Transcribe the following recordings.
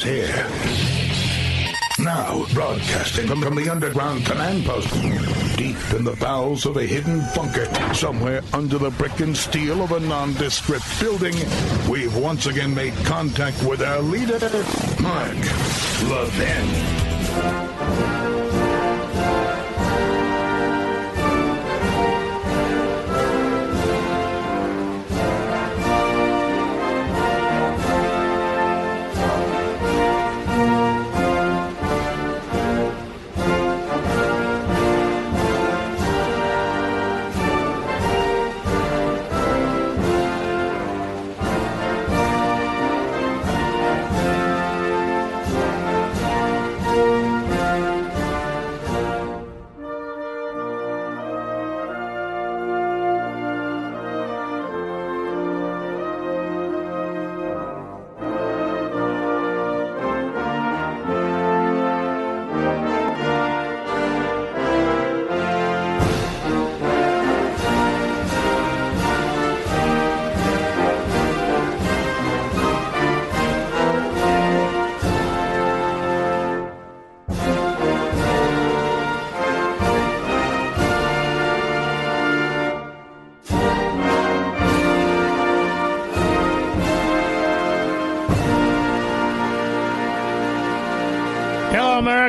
here. Now, broadcasting from the underground command post, deep in the bowels of a hidden bunker, somewhere under the brick and steel of a nondescript building, we've once again made contact with our leader, Mark Levin.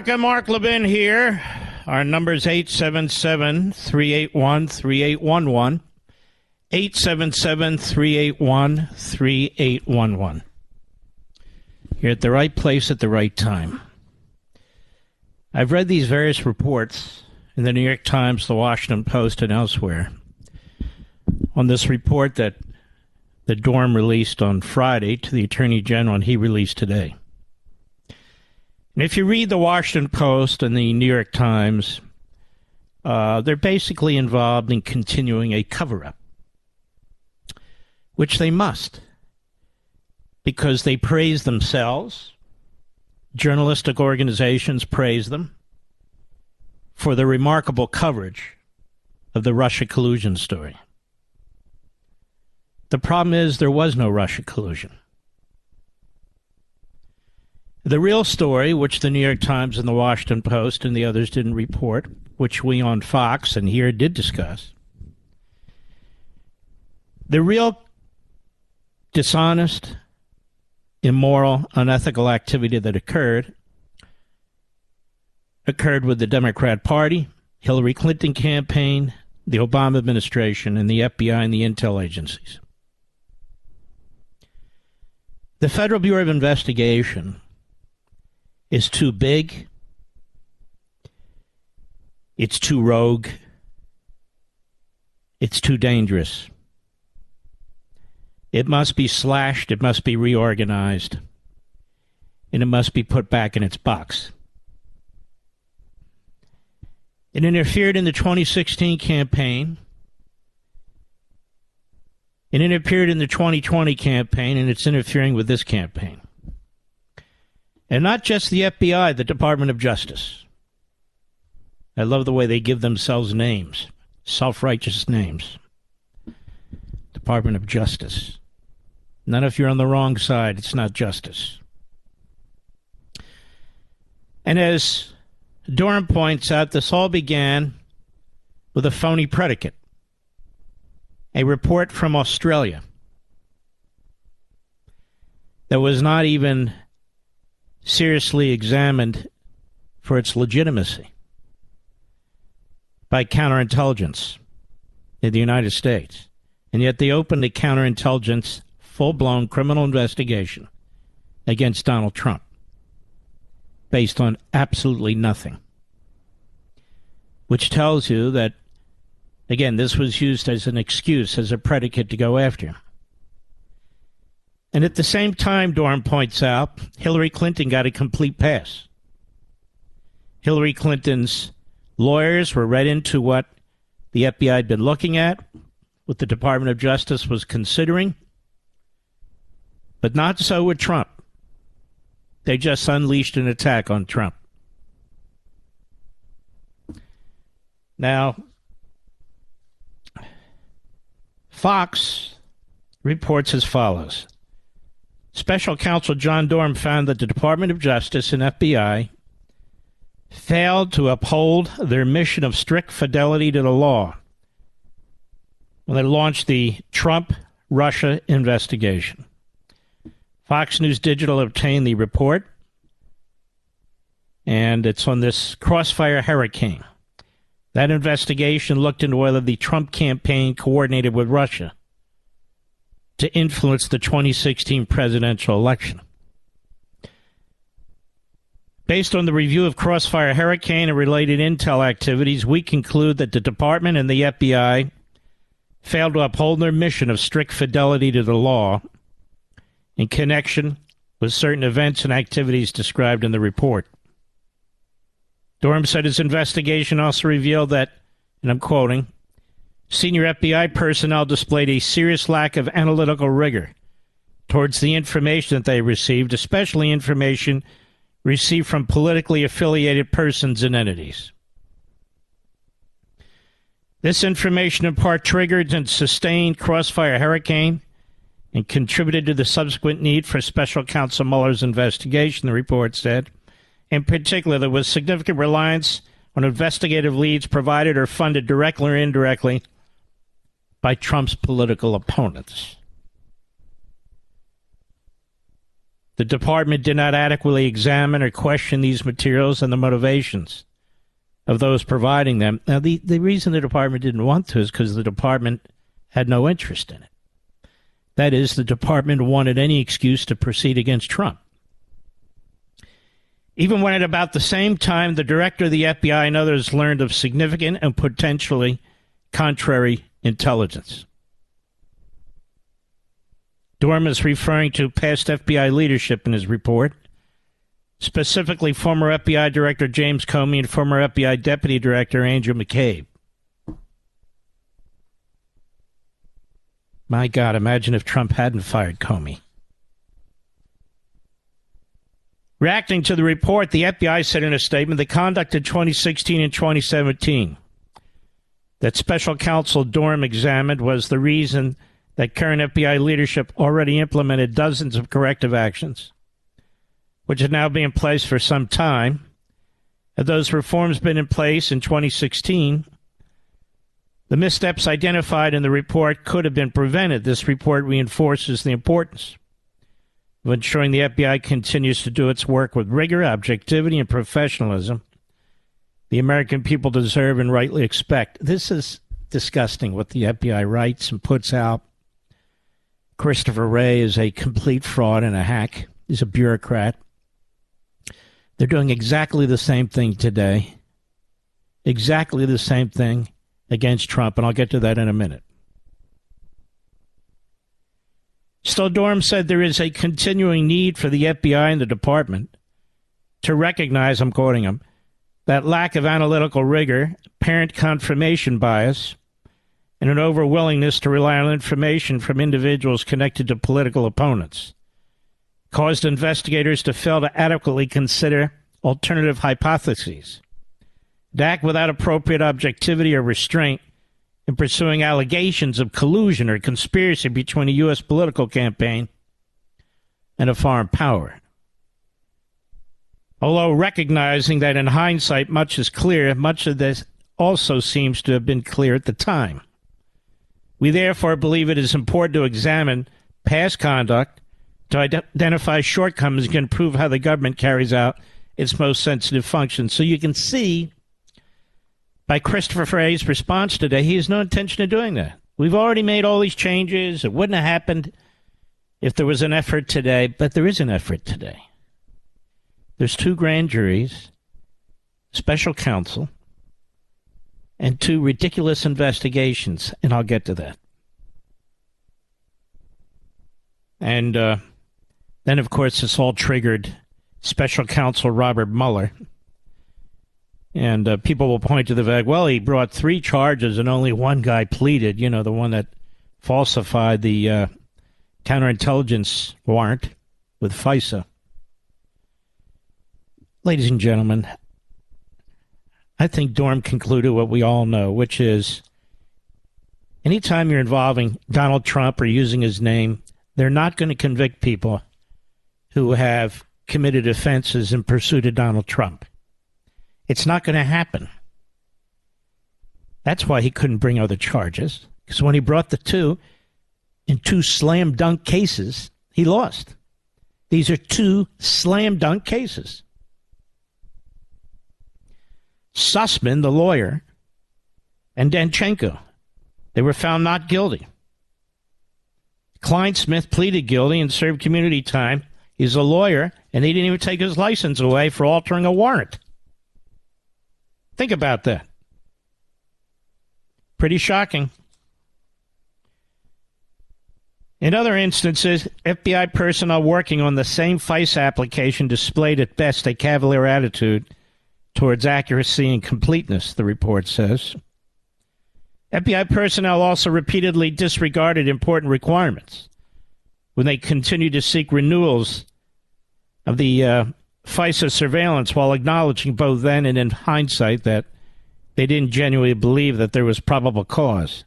America, Mark Levin here. Our number is 877-381-3811. 877-381-3811. You're at the right place at the right time. I've read these various reports in the New York Times, the Washington Post, and elsewhere on this report that Durham released on Friday to the Attorney General, and he released today. And if you read the Washington Post and the New York Times, they're basically involved in continuing a cover-up, which they must, because they praise themselves. Journalistic organizations praise them for the remarkable coverage of the Russia collusion story. The problem is there was no Russia collusion. The real story, which the New York Times and the Washington Post and the others didn't report, which we on Fox and here did discuss, the real dishonest, immoral, unethical activity that occurred with the Democrat Party, Hillary Clinton campaign, the Obama administration, and the FBI and the intel agencies. The Federal Bureau of Investigation is too big, it's too rogue, it's too dangerous. It must be slashed, it must be reorganized, and it must be put back in its box. It interfered in the 2016 campaign, it interfered in the 2020 campaign, and it's interfering with this campaign. And not just the FBI, the Department of Justice. I love the way they give themselves names, self-righteous names. Department of Justice. Not if you're on the wrong side, it's not justice. And as Durham points out, this all began with a phony predicate. A report from Australia that was not even seriously examined for its legitimacy by counterintelligence in the United States. And yet they opened a counterintelligence, full-blown criminal investigation against Donald Trump based on absolutely nothing. Which tells you that, again, this was used as an excuse, as a predicate to go after him. And at the same time, Durham points out, Hillary Clinton got a complete pass. Hillary Clinton's lawyers were read into what the FBI had been looking at, what the Department of Justice was considering, but not so with Trump. They just unleashed an attack on Trump. Now, Fox reports as follows. Special Counsel John Durham found that the Department of Justice and FBI failed to uphold their mission of strict fidelity to the law when they launched the Trump-Russia investigation. Fox News Digital obtained the report, and it's on this crossfire hurricane. That investigation looked into whether the Trump campaign coordinated with Russia to influence the 2016 presidential election. Based on the review of Crossfire Hurricane and related intel activities, we conclude that the department and the FBI failed to uphold their mission of strict fidelity to the law in connection with certain events and activities described in the report. Durham said his investigation also revealed that, and I'm quoting, senior FBI personnel displayed a serious lack of analytical rigor towards the information that they received, especially information received from politically affiliated persons and entities. This information in part triggered and sustained Crossfire Hurricane and contributed to the subsequent need for Special Counsel Mueller's investigation, the report said. In particular, there was significant reliance on investigative leads provided or funded directly or indirectly by Trump's political opponents. The department did not adequately examine or question these materials and the motivations of those providing them. Now, the reason the department didn't want to is because the department had no interest in it. That is, the department wanted any excuse to proceed against Trump. Even when at about the same time the director of the FBI and others learned of significant and potentially contrary intelligence. Durham is referring to past FBI leadership in his report, specifically former FBI Director James Comey and former FBI Deputy Director Andrew McCabe. My God, imagine if Trump hadn't fired Comey. Reacting to the report, the FBI said in a statement, the conduct in 2016 and 2017 that Special Counsel Durham examined was the reason that current FBI leadership already implemented dozens of corrective actions, which have now been in place for some time. Had those reforms been in place in 2016, the missteps identified in the report could have been prevented. This report reinforces the importance of ensuring the FBI continues to do its work with rigor, objectivity, and professionalism the American people deserve and rightly expect. This is disgusting what the FBI writes and puts out. Christopher Wray is a complete fraud and a hack. He's a bureaucrat. They're doing exactly the same thing today. Exactly the same thing against Trump, and I'll get to that in a minute. Still, Durham said there is a continuing need for the FBI and the department to recognize, I'm quoting him, that lack of analytical rigor, apparent confirmation bias, and an overwillingness to rely on information from individuals connected to political opponents caused investigators to fail to adequately consider alternative hypotheses, to act without appropriate objectivity or restraint in pursuing allegations of collusion or conspiracy between a U.S. political campaign and a foreign power. Although recognizing that in hindsight much is clear, much of this also seems to have been clear at the time. We therefore believe it is important to examine past conduct to identify shortcomings and improve how the government carries out its most sensitive functions. So you can see by Christopher Wray's response today, he has no intention of doing that. We've already made all these changes. It wouldn't have happened if there was an effort today, but there is an effort today. There's 2 grand juries, special counsel, and 2 ridiculous investigations, and I'll get to that. And then, of course, this all triggered special counsel Robert Mueller. And people will point to the fact, well, he brought 3 charges and only 1 guy pleaded, you know, the one that falsified the counterintelligence warrant with FISA. Ladies and gentlemen, I think Durham concluded what we all know, which is anytime you're involving Donald Trump or using his name, they're not going to convict people who have committed offenses in pursuit of Donald Trump. It's not going to happen. That's why he couldn't bring other charges, because when he brought the two, in two slam dunk cases, he lost. These are two slam dunk cases. Sussman, the lawyer, and Danchenko, they were found not guilty. Kleinsmith pleaded guilty and served community time. He's a lawyer, and they didn't even take his license away for altering a warrant. Think about that. Pretty shocking. In other instances, FBI personnel working on the same FICE application displayed at best a cavalier attitude towards accuracy and completeness, the report says. FBI personnel also repeatedly disregarded important requirements when they continued to seek renewals of the FISA surveillance while acknowledging both then and in hindsight that they didn't genuinely believe that there was probable cause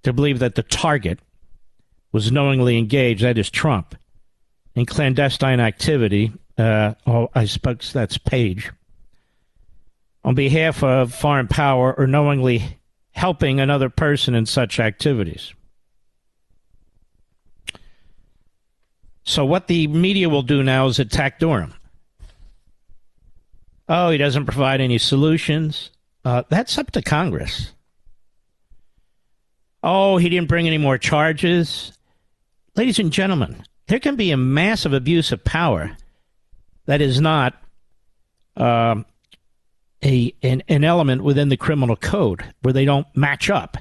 to believe that the target was knowingly engaged, that is Trump, in clandestine activity. I suppose that's Page. On behalf of foreign power or knowingly helping another person in such activities. So what the media will do now is attack Durham. Oh, he doesn't provide any solutions. That's up to Congress. Oh, he didn't bring any more charges. Ladies and gentlemen, there can be a massive abuse of power that is not an element within the criminal code where they don't match up.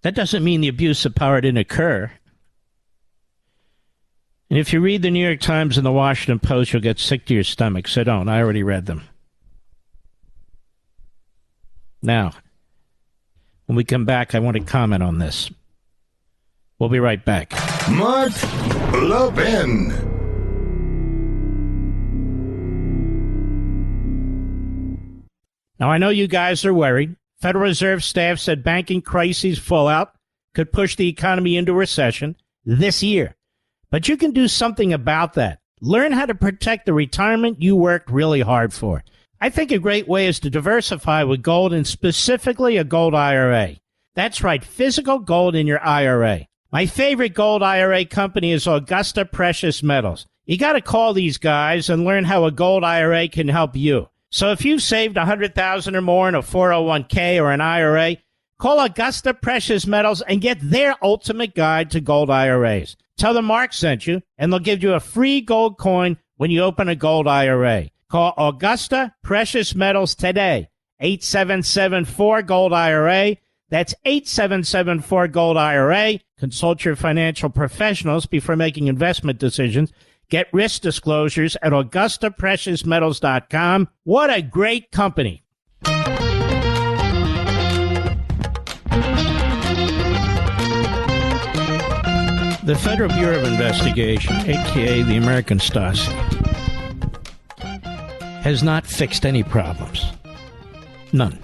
That doesn't mean the abuse of power didn't occur. And if you read the New York Times and the Washington Post, you'll get sick to your stomach. So don't. I already read them. Now, when we come back, I want to comment on this. We'll be right back. Mark Levin. Now, I know you guys are worried. Federal Reserve staff said banking crises fallout could push the economy into recession this year. But you can do something about that. Learn how to protect the retirement you worked really hard for. I think a great way is to diversify with gold, and specifically a gold IRA. That's right, physical gold in your IRA. My favorite gold IRA company is Augusta Precious Metals. You got to call these guys and learn how a gold IRA can help you. So if you've saved $100,000 or more in a 401k or an IRA, call Augusta Precious Metals and get their ultimate guide to gold IRAs. Tell them Mark sent you, and they'll give you a free gold coin when you open a gold IRA. Call Augusta Precious Metals today, 8774-GOLD-IRA. That's 8774-GOLD-IRA. Consult your financial professionals before making investment decisions. Get risk disclosures at AugustaPreciousMetals.com. What a great company. The Federal Bureau of Investigation, a.k.a. the American Stasi, has not fixed any problems. None.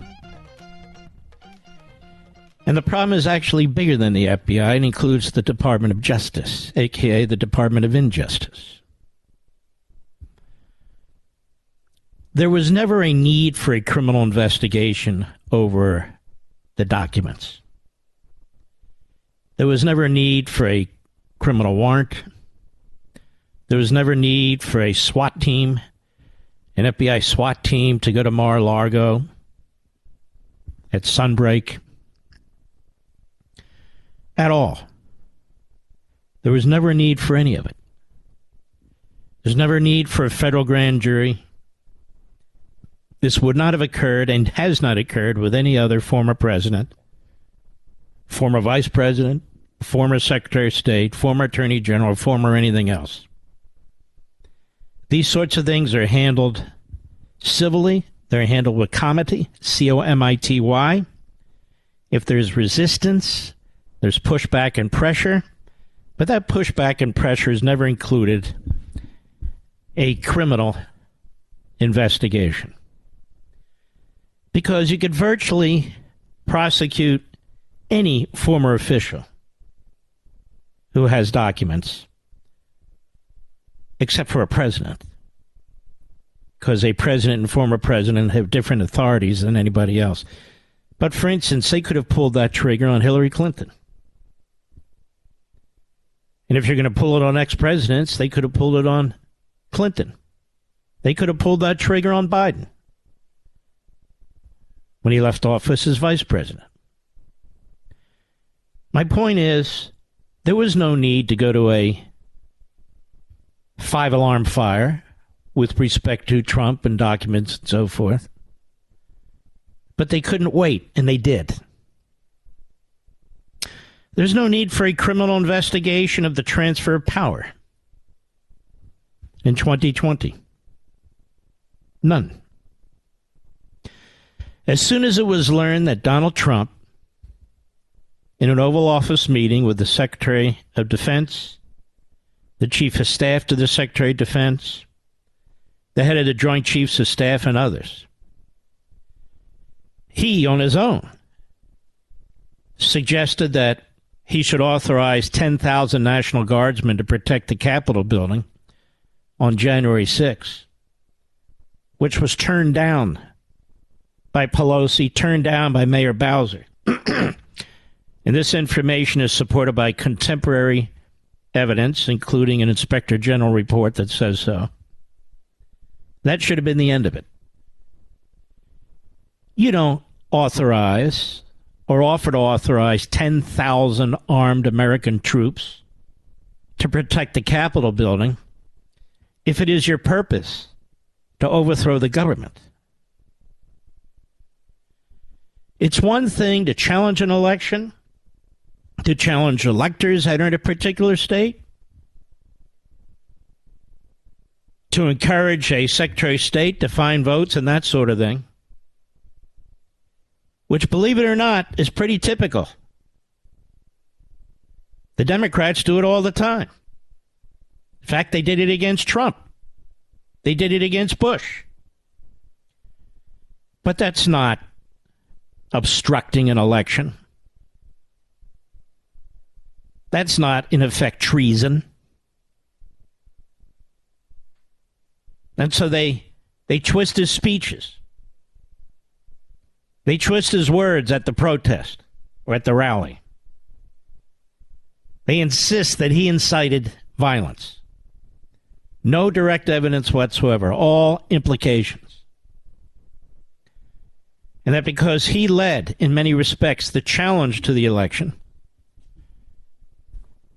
And the problem is actually bigger than the FBI and includes the Department of Justice, a.k.a. the Department of Injustice. There was never a need for a criminal investigation over the documents. There was never a need for a criminal warrant. There was never a need for a SWAT team, an FBI SWAT team to go to Mar-a-Lago at sunbreak. At all. There was never a need for any of it. There's never a need for a federal grand jury. This would not have occurred and has not occurred with any other former president, former vice president, former secretary of state, former attorney general, former anything else. These sorts of things are handled civilly. They're handled with comity, C-O-M-I-T-Y. If there's resistance, there's pushback and pressure, but that pushback and pressure has never included a criminal investigation. Because you could virtually prosecute any former official who has documents except for a president, because a president and former president have different authorities than anybody else. But for instance, they could have pulled that trigger on Hillary Clinton. And if you're going to pull it on ex-presidents, they could have pulled it on Clinton. They could have pulled that trigger on Biden when he left office as vice president. My point is, there was no need to go to a 5-alarm fire with respect to Trump and documents and so forth. But they couldn't wait, and they did. There's no need for a criminal investigation of the transfer of power in 2020. None. As soon as it was learned that Donald Trump, in an Oval Office meeting with the Secretary of Defense, the Chief of Staff to the Secretary of Defense, the head of the Joint Chiefs of Staff, and others, he, on his own, suggested that he should authorize 10,000 National Guardsmen to protect the Capitol building on January 6th, which was turned down by Pelosi, turned down by Mayor Bowser. And this information is supported by contemporary evidence, including an Inspector General report that says so. That should have been the end of it. You don't authorize or offer to authorize 10,000 armed American troops to protect the Capitol building if it is your purpose to overthrow the government. It's one thing to challenge an election, to challenge electors that are in a particular state, to encourage a Secretary of State to find votes and that sort of thing, which, believe it or not, is pretty typical. The Democrats do it all the time. In fact, they did it against Trump. They did it against Bush. But that's not obstructing an election. That's not, in effect, treason. And so they twist his speeches. They twist his words at the protest or at the rally. They insist that he incited violence. No direct evidence whatsoever, all implications. And that because he led, in many respects, the challenge to the election,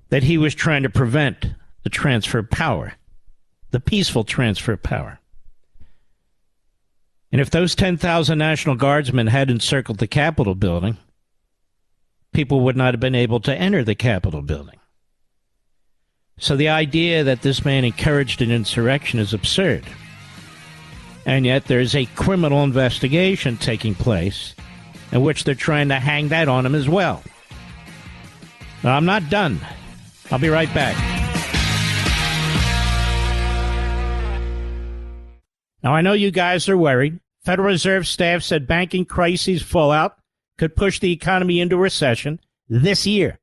that he was trying to prevent the transfer of power, the peaceful transfer of power. And if those 10,000 National Guardsmen had encircled the Capitol building, people would not have been able to enter the Capitol building. So the idea that this man encouraged an insurrection is absurd. And yet there's a criminal investigation taking place in which they're trying to hang that on him as well. Now, I'm not done. I'll be right back. Now, I know you guys are worried. Federal Reserve staff said banking crisis fallout could push the economy into recession this year.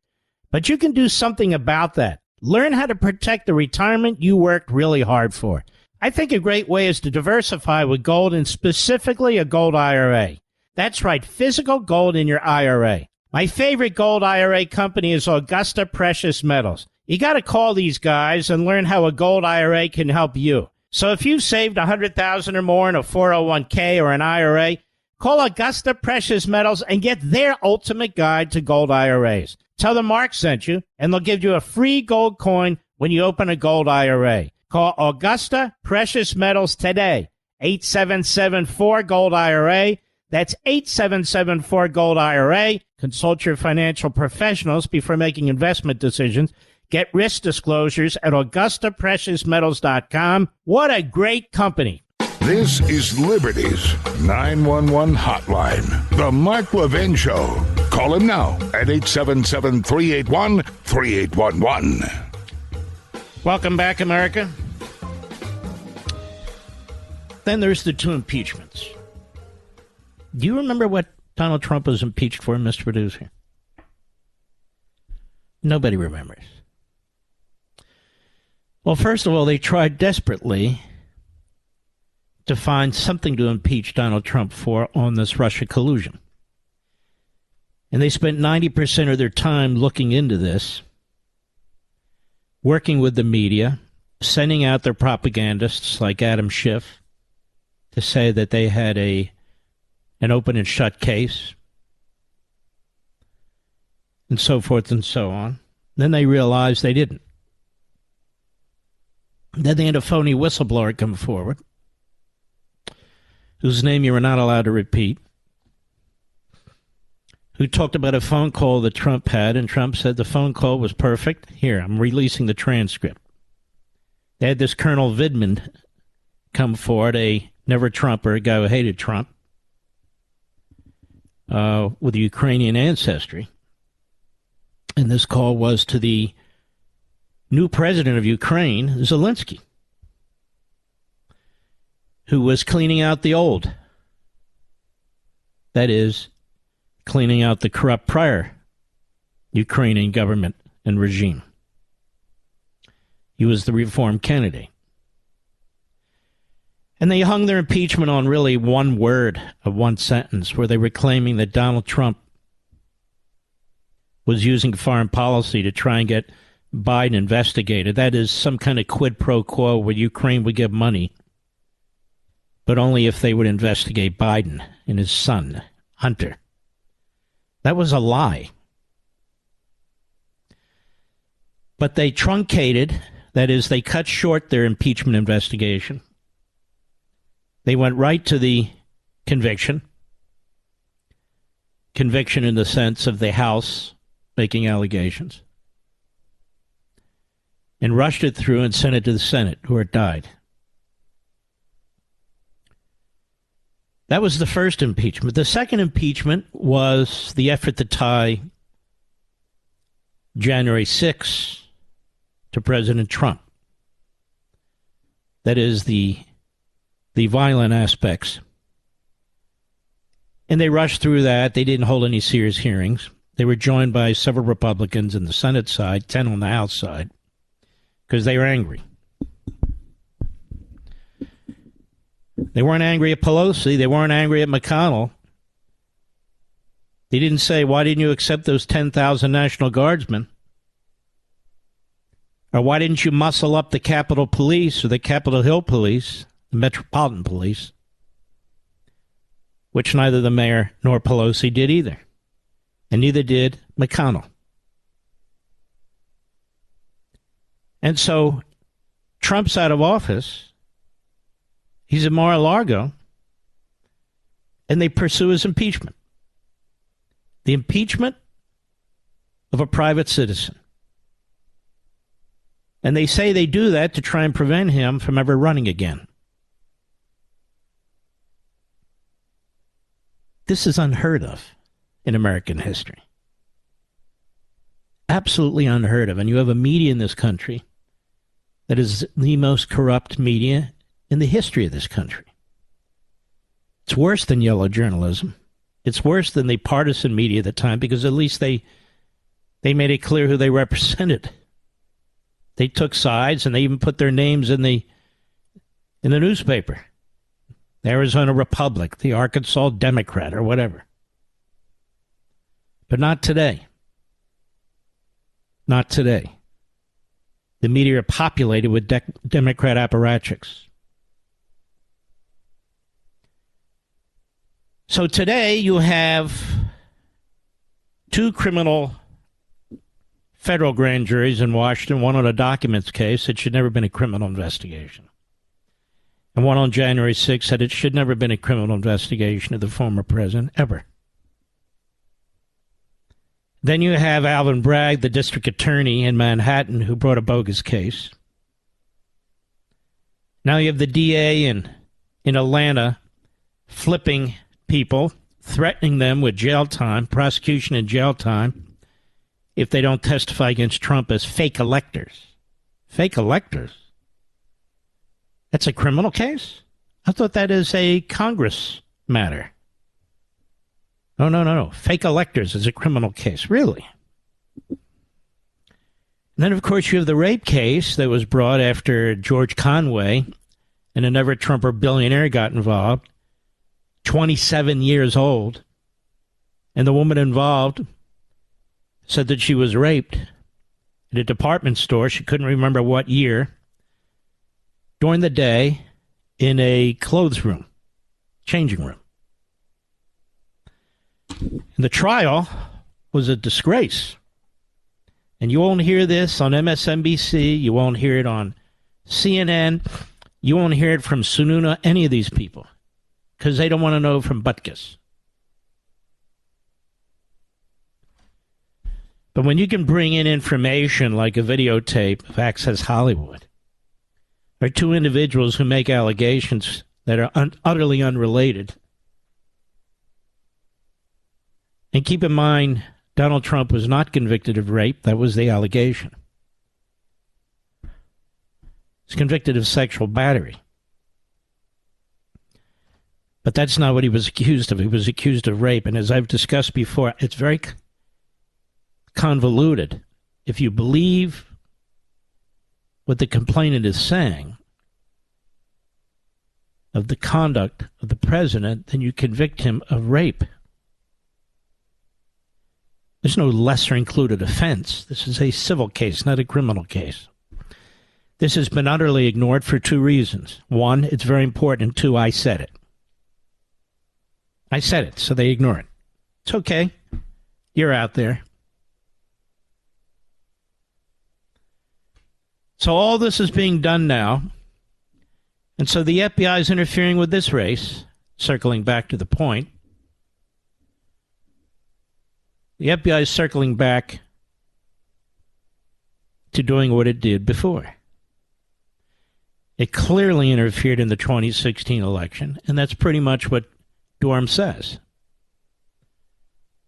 But you can do something about that. Learn how to protect the retirement you worked really hard for. I think a great way is to diversify with gold, and specifically a gold IRA. That's right, physical gold in your IRA. My favorite gold IRA company is Augusta Precious Metals. You got to call these guys and learn how a gold IRA can help you. So if you've saved $100,000 or more in a 401k or an IRA, call Augusta Precious Metals and get their ultimate guide to gold IRAs. Tell them Mark sent you, and they'll give you a free gold coin when you open a gold IRA. Call Augusta Precious Metals today, 8774-GOLD-IRA. That's 8774-GOLD-IRA. Consult your financial professionals before making investment decisions. Get risk disclosures at AugustaPreciousMetals.com. What a great company. This is Liberty's 911 hotline. The Mark Levin Show. Call him now at 877-381-3811. Welcome back, America. Then there's the two impeachments. Do you remember what Donald Trump was impeached for, Mr. Producer? Nobody remembers. Well, first of all, they tried desperately to find something to impeach Donald Trump for on this Russia collusion. And they spent 90% of their time looking into this, working with the media, sending out their propagandists like Adam Schiff to say that they had an open and shut case, and so forth and so on. Then they realized they didn't. Then they had a phony whistleblower come forward, whose name you were not allowed to repeat, who talked about a phone call that Trump had, and Trump said the phone call was perfect. Here, I'm releasing the transcript. They had this Colonel Vidman come forward, a never-Trumper, a guy who hated Trump, with Ukrainian ancestry. And this call was to the new president of Ukraine, Zelensky, who was cleaning out the old. That is, cleaning out the corrupt prior Ukrainian government and regime. He was the reform candidate. And they hung their impeachment on really one word of one sentence, where they were claiming that Donald Trump was using foreign policy to try and get Biden investigated. That is some kind of quid pro quo where Ukraine would give money, but only if they would investigate Biden and his son, Hunter. That was a lie. But they truncated, that is, they cut short their impeachment investigation. They went right to the conviction. Conviction in the sense of the House making allegations. And rushed it through and sent it to the Senate, where it died. That was the first impeachment. The second impeachment was the effort to tie January 6th to President Trump. That is, the violent aspects. And they rushed through that. They didn't hold any serious hearings. They were joined by several Republicans in the Senate side, 10 on the House side, because they were angry. They weren't angry at Pelosi. They weren't angry at McConnell. They didn't say, why didn't you accept those 10,000 National Guardsmen? Or why didn't you muscle up the Capitol Police or the Capitol Hill Police, the Metropolitan Police? Which neither the mayor nor Pelosi did either. And neither did McConnell. And so Trump's out of office. He's in Mar-a-Lago, and they pursue his impeachment. The impeachment of a private citizen. And they say they do that to try and prevent him from ever running again. This is unheard of in American history. Absolutely unheard of. And you have a media in this country that is the most corrupt media in the history of this country. It's worse than yellow journalism. It's worse than the partisan media at the time, because at least they made it clear who they represented. They took sides, and they even put their names in the newspaper. The Arizona Republic, the Arkansas Democrat, or whatever. But not today. Not today. The media are populated with Democrat apparatchiks. So today you have two criminal federal grand juries in Washington, one on a documents case. It should never have been a criminal investigation. And one on January 6th said it should never have been a criminal investigation of the former president, ever. Then you have Alvin Bragg, the district attorney in Manhattan, who brought a bogus case. Now you have the DA in Atlanta flipping people, threatening them with jail time, prosecution and jail time, if they don't testify against Trump as fake electors. Fake electors? That's a criminal case? I thought that is a Congress matter. No. Fake electors is a criminal case. Really? And then, of course, you have the rape case that was brought after George Conway and another Trumper billionaire got involved, 27 years old. And the woman involved said that she was raped at a department store. She couldn't remember what year. During the day in a clothes room, changing room. And the trial was a disgrace. And you won't hear this on MSNBC. You won't hear it on CNN. You won't hear it from Sununu, any of these people, because they don't want to know from Butkus. But when you can bring in information like a videotape of Access Hollywood, there are two individuals who make allegations that are utterly unrelated. And keep in mind, Donald Trump was not convicted of rape. That was the allegation. He's convicted of sexual battery. But that's not what he was accused of. He was accused of rape. And as I've discussed before, it's very convoluted. If you believe what the complainant is saying of the conduct of the president, then you convict him of rape. There's no lesser included offense. This is a civil case, not a criminal case. This has been utterly ignored for two reasons. One, it's very important. Two, I said it. I said it, so they ignore it. It's okay. You're out there. So all this is being done now. And so the FBI is interfering with this race, circling back to the point. The FBI is circling back to doing what it did before. It clearly interfered in the 2016 election, and that's pretty much what Durham says.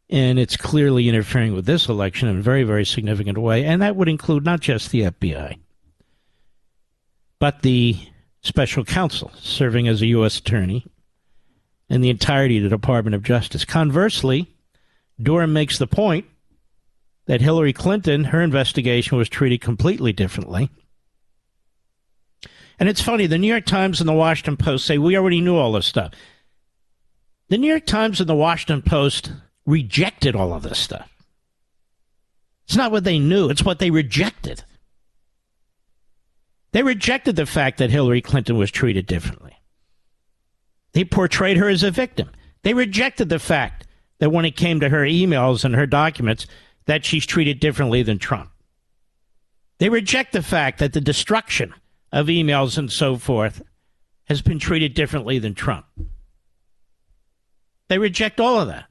And it's clearly interfering with this election in a very, very significant way, and that would include not just the FBI, but the special counsel serving as a U.S. attorney and the entirety of the Department of Justice. Conversely, Durham makes the point that Hillary Clinton, her investigation was treated completely differently. And it's funny, the New York Times and the Washington Post say, we already knew all this stuff. The New York Times and the Washington Post rejected all of this stuff. It's not what they knew, it's what they rejected. They rejected the fact that Hillary Clinton was treated differently. They portrayed her as a victim. They rejected the fact that when it came to her emails and her documents, that she's treated differently than Trump. They reject the fact that the destruction of emails and so forth has been treated differently than Trump. They reject all of that.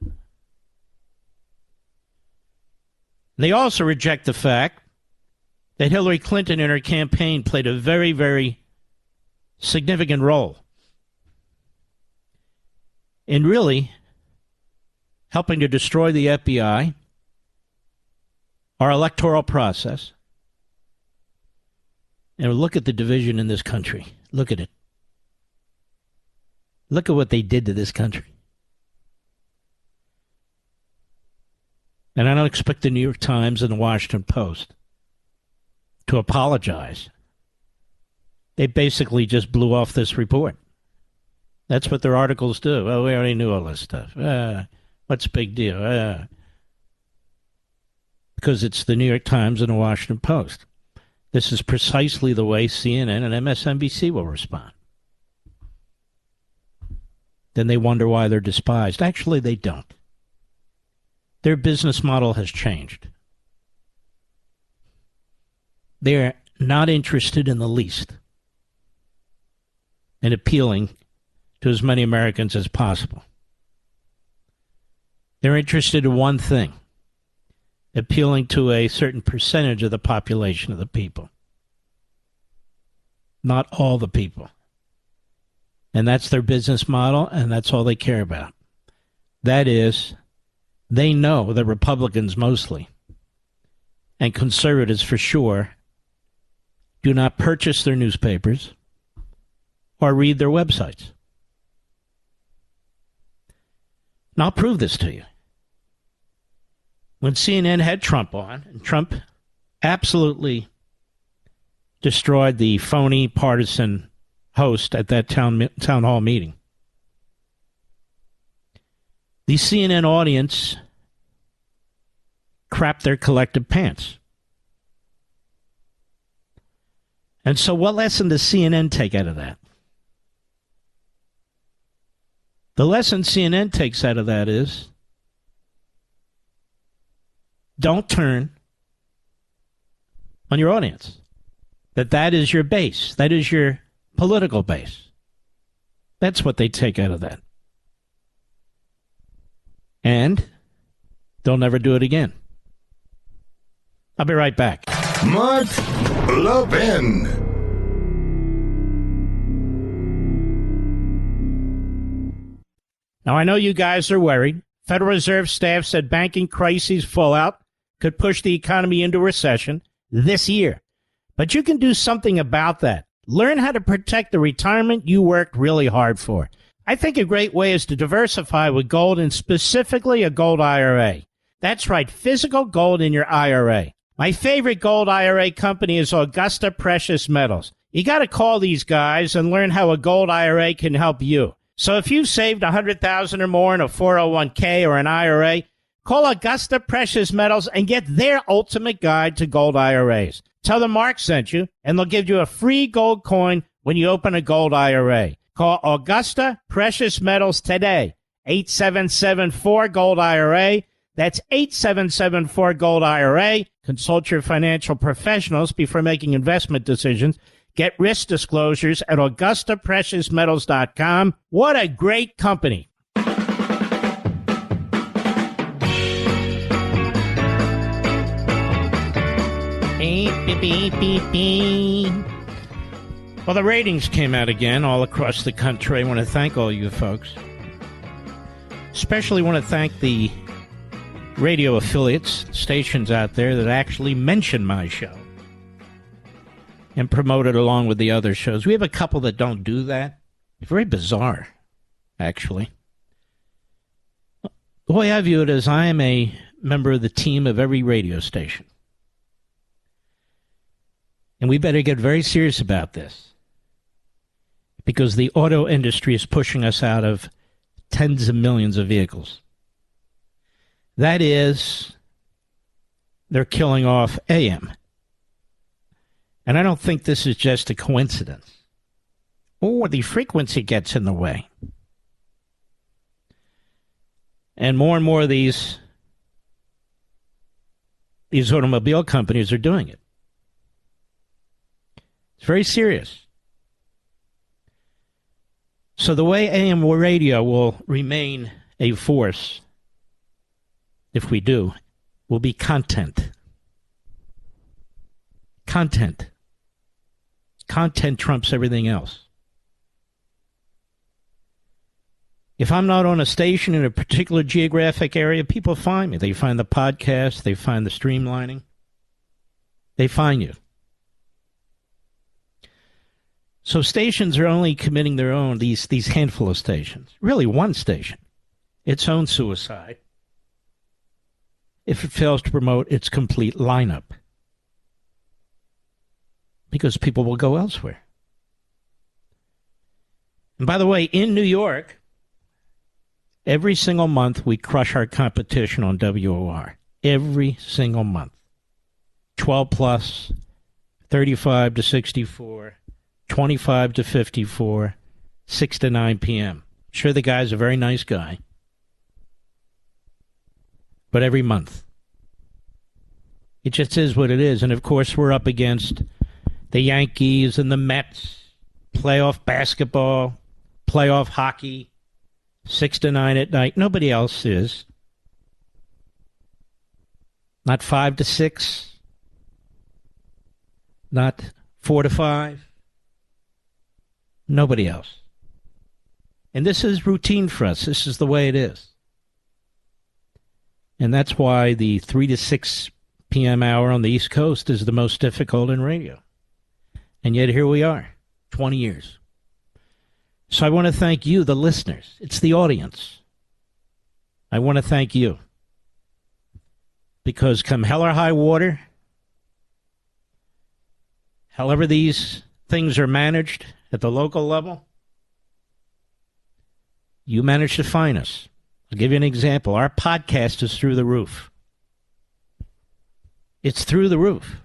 They also reject the fact that Hillary Clinton in her campaign played a very, very significant role in really helping to destroy the FBI, our electoral process. And look at the division in this country. Look at it. Look at what they did to this country. And I don't expect the New York Times and the Washington Post to apologize. They basically just blew off this report. That's what their articles do. Oh, we already knew all this stuff. What's the big deal? Because it's the New York Times and the Washington Post. This is precisely the way CNN and MSNBC will respond. Then they wonder why they're despised. Actually, they don't. Their business model has changed. They're not interested in the least in appealing to as many Americans as possible. They're interested in one thing, appealing to a certain percentage of the population of the people. Not all the people. And that's their business model, and that's all they care about. That is, they know that Republicans mostly, and conservatives for sure, do not purchase their newspapers or read their websites. And I'll prove this to you. When CNN had Trump on, and Trump absolutely destroyed the phony partisan host at that town hall meeting. The CNN audience crapped their collective pants. And so what lesson does CNN take out of that? The lesson CNN takes out of that is don't turn on your audience. That is your base. That is your political base. That's what they take out of that. And they'll never do it again. I'll be right back. Mark Levin. Now, I know you guys are worried. Federal Reserve staff said banking crises fallout could push the economy into recession this year. But you can do something about that. Learn how to protect the retirement you worked really hard for. I think a great way is to diversify with gold, and specifically a gold IRA. That's right, physical gold in your IRA. My favorite gold IRA company is Augusta Precious Metals. You got to call these guys and learn how a gold IRA can help you. So if you've saved $100,000 or more in a 401k or an IRA, call Augusta Precious Metals and get their ultimate guide to gold IRAs. Tell them Mark sent you, and they'll give you a free gold coin when you open a gold IRA. Call Augusta Precious Metals today, 8774-GOLD-IRA. That's 8774-GOLD-IRA. Consult your financial professionals before making investment decisions. Get risk disclosures at AugustaPreciousMetals.com. What a great company. Beep, beep, beep, beep. Well, the ratings came out again all across the country. I want to thank all you folks. Especially want to thank the radio affiliates, stations out there that actually mention my show and promote it along with the other shows. We have a couple that don't do that. It's very bizarre, actually. The way I view it is I am a member of the team of every radio station. And we better get very serious about this, because the auto industry is pushing us out of tens of millions of vehicles. That is, they're killing off AM. And I don't think this is just a coincidence. Or the frequency gets in the way. And more of these automobile companies are doing it. It's very serious. So the way AM radio will remain a force, if we do, will be content. Content. Content trumps everything else. If I'm not on a station in a particular geographic area, people find me. They find the podcast, they find the streamlining. They find you. So stations are only committing their own, these handful of stations. Really one station. Its own suicide. If it fails to promote its complete lineup. Because people will go elsewhere. And by the way, in New York, every single month we crush our competition on WOR. Every single month. 12 plus, 35 to 64, 25 to 54, 6 to 9 p.m. Sure, the guy's a very nice guy. But every month. It just is what it is. And of course, we're up against the Yankees and the Mets, playoff basketball, playoff hockey, 6 to 9 at night. Nobody else is. Not 5 to 6. Not 4 to 5. Nobody else. And this is routine for us. This is the way it is. And that's why the 3 to 6 p.m. hour on the East Coast is the most difficult in radio. And yet here we are, 20 years. So I want to thank you, the listeners. It's the audience. I want to thank you. Because come hell or high water, However these things are managed at the local level, you manage to find us. I'll give you an example. Our podcast is through the roof. It's through the roof.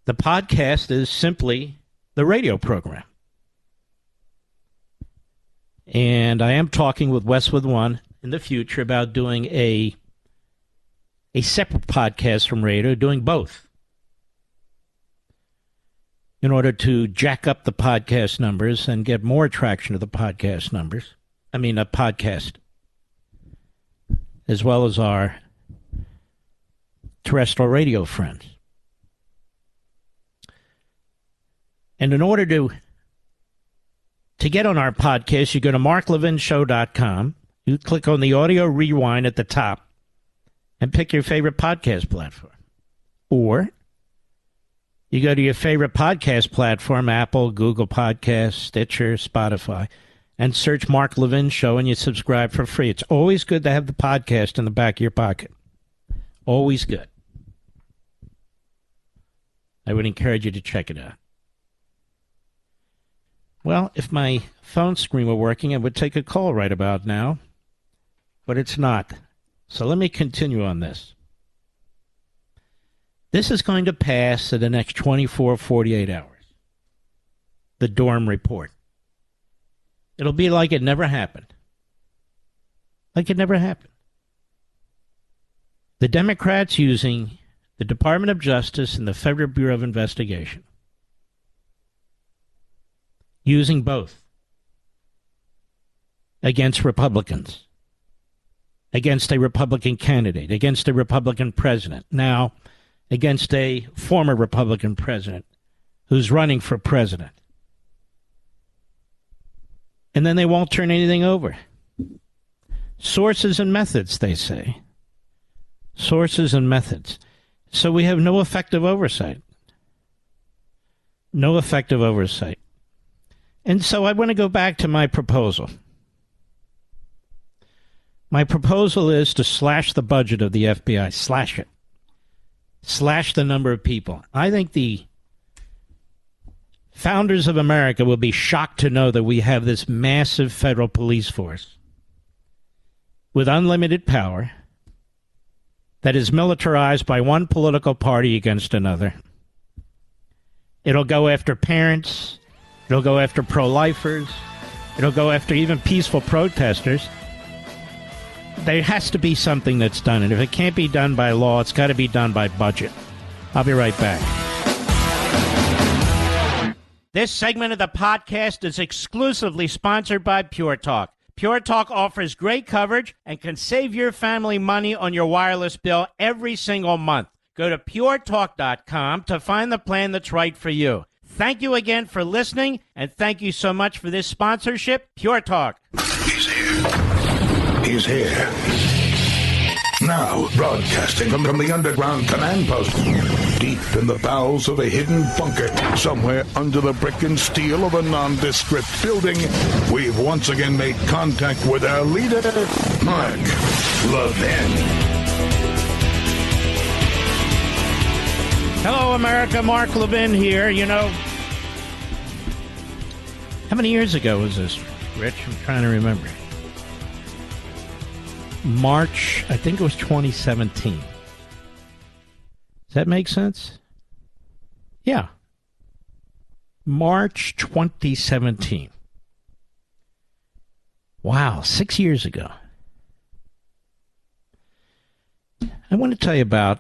The podcast is simply the radio program. And I am talking with Westwood One in the future about doing a separate podcast from radio, doing both, in order to jack up the podcast numbers and get more traction to the podcast numbers. I mean, a podcast, as well as our terrestrial radio friends. And in order to get on our podcast, you go to marklevinshow.com. You click on the audio rewind at the top and pick your favorite podcast platform. Or you go to your favorite podcast platform, Apple, Google Podcasts, Stitcher, Spotify, and search Mark Levin Show, and you subscribe for free. It's always good to have the podcast in the back of your pocket. Always good. I would encourage you to check it out. Well, if my phone screen were working, I would take a call right about now, but it's not. So let me continue on this. This is going to pass in the next 24, 48 hours. The Durham report. It'll be like it never happened. Like it never happened. The Democrats using the Department of Justice and the Federal Bureau of Investigation, using both against Republicans, against a Republican candidate, against a Republican president, now against a former Republican president who's running for president. And then they won't turn anything over. Sources and methods, they say. Sources and methods. So we have no effective oversight. No effective oversight. And so I want to go back to my proposal. My proposal is to slash the budget of the FBI. Slash it. Slash the number of people. I think the founders of America will be shocked to know that we have this massive federal police force with unlimited power that is militarized by one political party against another. It'll go after parents. It'll go after pro-lifers. It'll go after even peaceful protesters. There has to be something that's done. And if it can't be done by law, it's got to be done by budget. I'll be right back. This segment of the podcast is exclusively sponsored by Pure Talk. Pure Talk offers great coverage and can save your family money on your wireless bill every single month. Go to puretalk.com to find the plan that's right for you. Thank you again for listening, and thank you so much for this sponsorship, Pure Talk. He's here. He's here. Now, broadcasting from the underground command post, deep in the bowels of a hidden bunker, somewhere under the brick and steel of a nondescript building, we've once again made contact with our leader, Mark Levin. Hello, America. Mark Levin here. You know, how many years ago was this, Rich? I'm trying to remember. March, I think it was 2017. Does that make sense? Yeah. March 2017. Wow, 6 years ago. I want to tell you about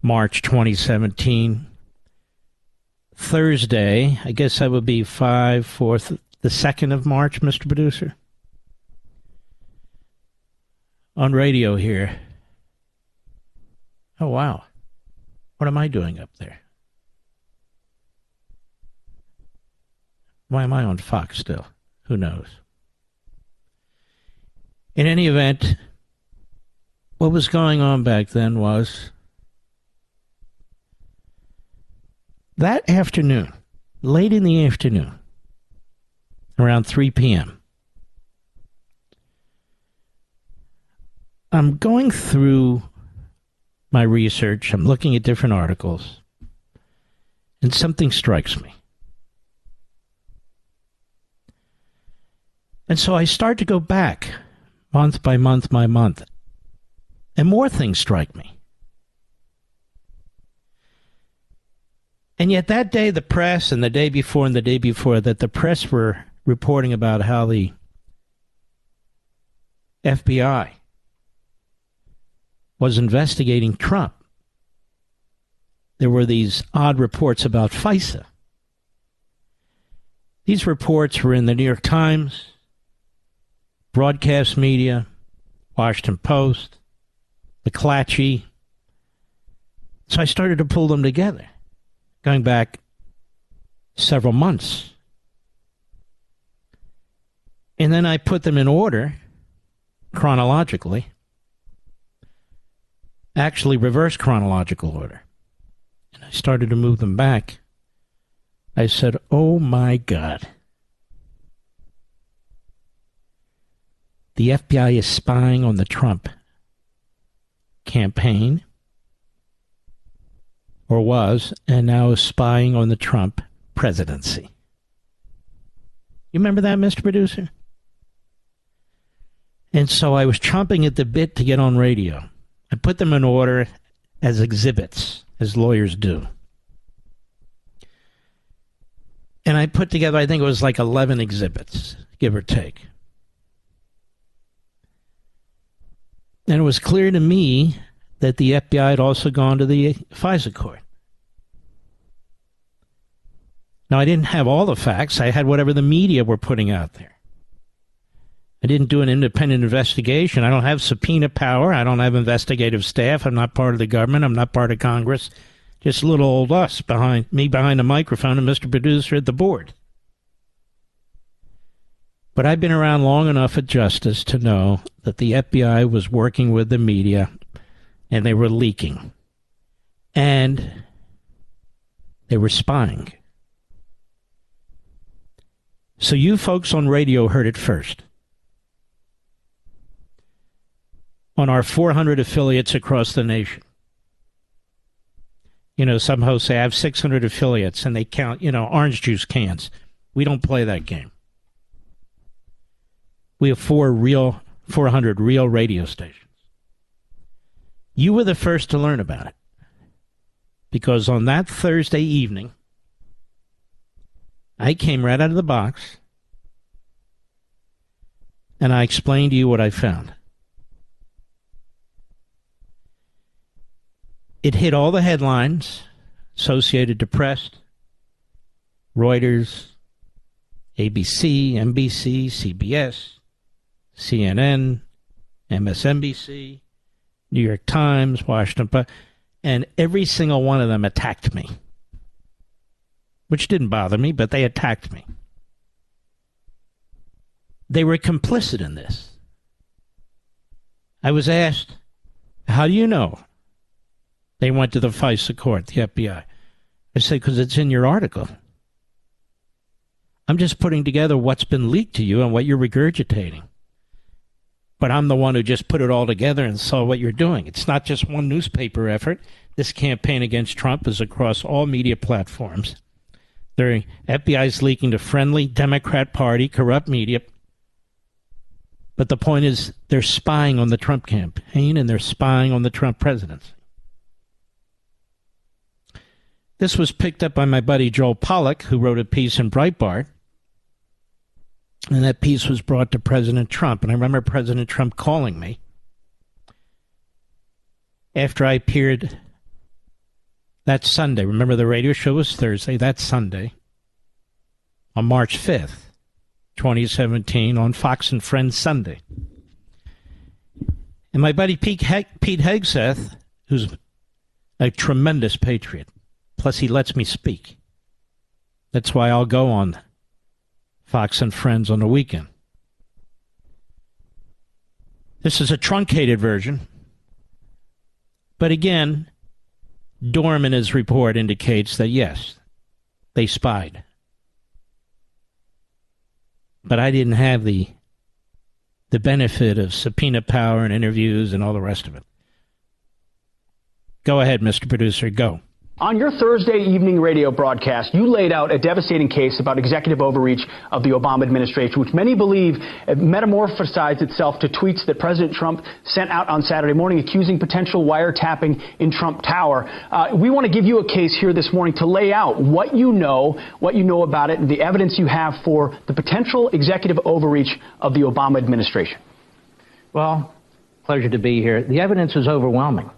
March 2017. Thursday, I guess that would be the 2nd of March, Mr. Producer. On radio here. Oh, wow. What am I doing up there? Why am I on Fox still? Who knows? In any event, what was going on back then was that afternoon, late in the afternoon, around 3 p.m., I'm going through my research. I'm looking at different articles. And something strikes me. And so I start to go back month by month by month. And more things strike me. And yet that day, the press, and the day before and the day before that, the press were reporting about how the FBI was investigating Trump. There were these odd reports about FISA. These reports were in the New York Times, broadcast media, Washington Post, McClatchy. So I started to pull them together, going back several months. And then I put them in order, chronologically, actually reverse chronological order. And I started to move them back. I said, oh my God. The FBI is spying on the Trump campaign, or was, and now is spying on the Trump presidency. You remember that, Mr. Producer? And so I was chomping at the bit to get on radio. I put them in order as exhibits, as lawyers do. And I put together, I think it was like 11 exhibits, give or take. And it was clear to me that the FBI had also gone to the FISA court. Now, I didn't have all the facts. I had whatever the media were putting out there. I didn't do an independent investigation. I don't have subpoena power. I don't have investigative staff. I'm not part of the government. I'm not part of Congress. Just little old us behind the microphone and Mr. Producer at the board. But I've been around long enough at justice to know that the FBI was working with the media and they were leaking. And they were spying. So you folks on radio heard it first. On our 400 affiliates across the nation. You know, some hosts say I have 600 affiliates and they count, orange juice cans. We don't play that game. We have 400 real radio stations. You were the first to learn about it. Because on that Thursday evening, I came right out of the box and I explained to you what I found. It hit all the headlines, Associated Press, Reuters, ABC, NBC, CBS, CNN, MSNBC, New York Times, Washington Post, and every single one of them attacked me. Which didn't bother me, but they attacked me. They were complicit in this. I was asked, how do you know they went to the FISA court, the FBI? I said, because it's in your article. I'm just putting together what's been leaked to you and what you're regurgitating. But I'm the one who just put it all together and saw what you're doing. It's not just one newspaper effort. This campaign against Trump is across all media platforms. The FBI's leaking to friendly Democrat Party, corrupt media. But the point is, they're spying on the Trump campaign and they're spying on the Trump presidency. This was picked up by my buddy Joel Pollack, who wrote a piece in Breitbart. And that piece was brought to President Trump. And I remember President Trump calling me after I appeared that Sunday. Remember, the radio show was Thursday. That Sunday, on March 5th, 2017, on Fox and Friends Sunday. And my buddy Pete Hegseth, who's a tremendous patriot, plus he lets me speak. That's why I'll go on Fox and Friends on the weekend. This is a truncated version. But again, Durham in his report indicates that, yes, they spied. But I didn't have the benefit of subpoena power and interviews and all the rest of it. Go ahead, Mr. Producer, go. On your Thursday evening radio broadcast, you laid out a devastating case about executive overreach of the Obama administration, which many believe metamorphosized itself to tweets that President Trump sent out on Saturday morning accusing potential wiretapping in Trump Tower. We want to give you a case here this morning to lay out what you know about it, and the evidence you have for the potential executive overreach of the Obama administration. Well, pleasure to be here. The evidence is overwhelming.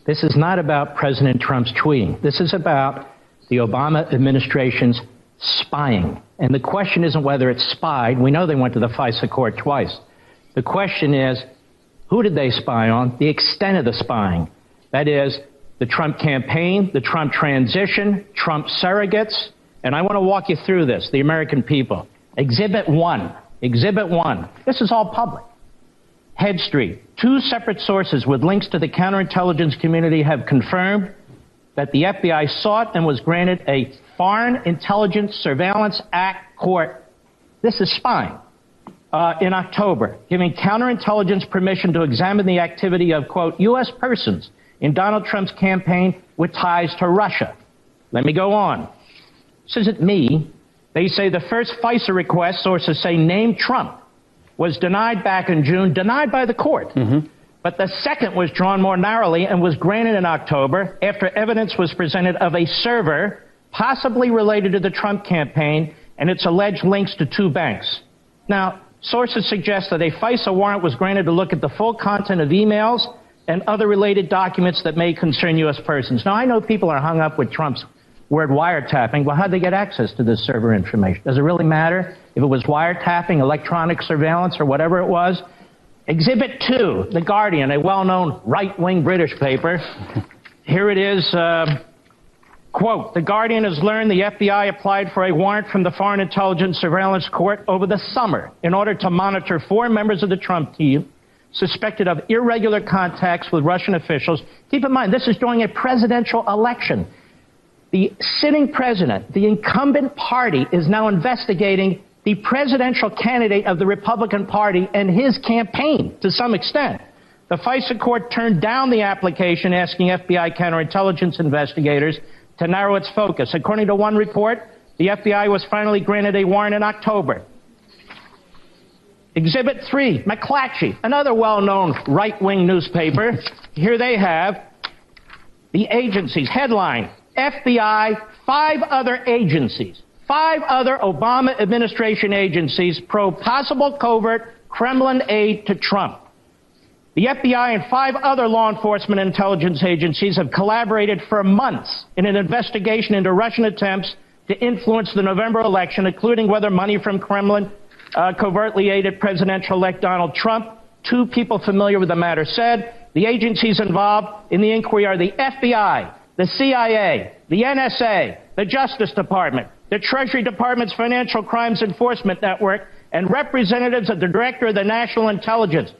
This is not about President Trump's tweeting. This is about the Obama administration's spying. And the question isn't whether it's spied. We know they went to the FISA court twice. The question is, who did they spy on? The extent of the spying. That is, the Trump campaign, the Trump transition, Trump surrogates. And I want to walk you through this, the American people. Exhibit 1. Exhibit 1. This is all public. Head Street. 2 separate sources with links to the counterintelligence community have confirmed that the FBI sought and was granted a Foreign Intelligence Surveillance Act court. This is spying. In October, giving counterintelligence permission to examine the activity of, quote, U.S. persons in Donald Trump's campaign with ties to Russia. Let me go on. This isn't me. They say the first FISA request, sources say, named Trump, was denied back in June, denied by the court. Mm-hmm. But the second was drawn more narrowly and was granted in October after evidence was presented of a server possibly related to the Trump campaign and its alleged links to 2 banks. Now, sources suggest that a FISA warrant was granted to look at the full content of emails and other related documents that may concern U.S. persons. Now, I know people are hung up with Trump's word wiretapping. Well, how'd they get access to this server information? Does it really matter if it was wiretapping, electronic surveillance, or whatever it was? Exhibit 2, The Guardian, a well-known right-wing British paper. Here it is, quote, The Guardian has learned the FBI applied for a warrant from the Foreign Intelligence Surveillance Court over the summer in order to monitor 4 members of the Trump team suspected of irregular contacts with Russian officials. Keep in mind, this is during a presidential election. The sitting president, the incumbent party, is now investigating the presidential candidate of the Republican Party and his campaign to some extent. The FISA court turned down the application asking FBI counterintelligence investigators to narrow its focus. According to one report, the FBI was finally granted a warrant in October. Exhibit 3, McClatchy, another well-known right-wing newspaper. Here they have the agencies. Headline, FBI, 5 other agencies, 5 other Obama administration agencies probe possible covert Kremlin aid to Trump. The FBI and 5 other law enforcement intelligence agencies have collaborated for months in an investigation into Russian attempts to influence the November election, including whether money from Kremlin covertly aided presidential-elect Donald Trump. 2 people familiar with the matter said the agencies involved in the inquiry are the FBI, the CIA, the NSA, the Justice Department, the Treasury Department's Financial Crimes Enforcement Network, and representatives of the Director of the National Intelligence.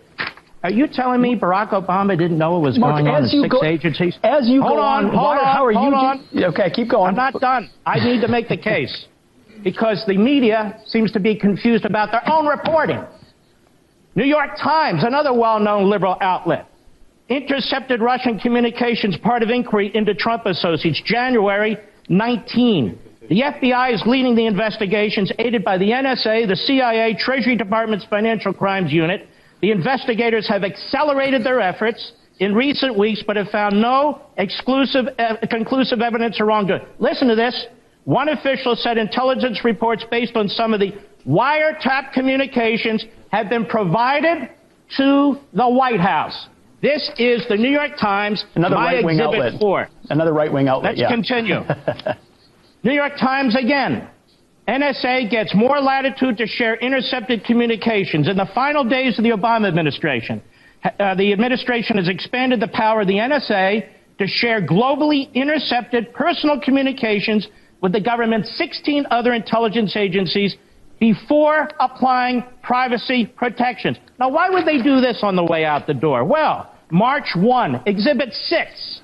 Are you telling me Barack Obama didn't know what was going on in 6 agencies? As you go on, hold on. Okay, keep going. I'm not done. I need to make the case because the media seems to be confused about their own reporting. New York Times, another well-known liberal outlet, intercepted Russian communications, part of inquiry into Trump associates, January 19. The FBI is leading the investigations, aided by the NSA, the CIA, Treasury Department's Financial Crimes Unit. The investigators have accelerated their efforts in recent weeks, but have found no conclusive evidence of wrongdoing. Listen to this. One official said intelligence reports based on some of the wiretap communications have been provided to the White House. This is the New York Times, another right-wing Exhibit outlet. 4. Another right-wing outlet, Let's continue. New York Times again. NSA gets more latitude to share intercepted communications. In the final days of the Obama administration, the administration has expanded the power of the NSA to share globally intercepted personal communications with the government's 16 other intelligence agencies before applying privacy protections. Now, why would they do this on the way out the door? Well, March 1, Exhibit 6.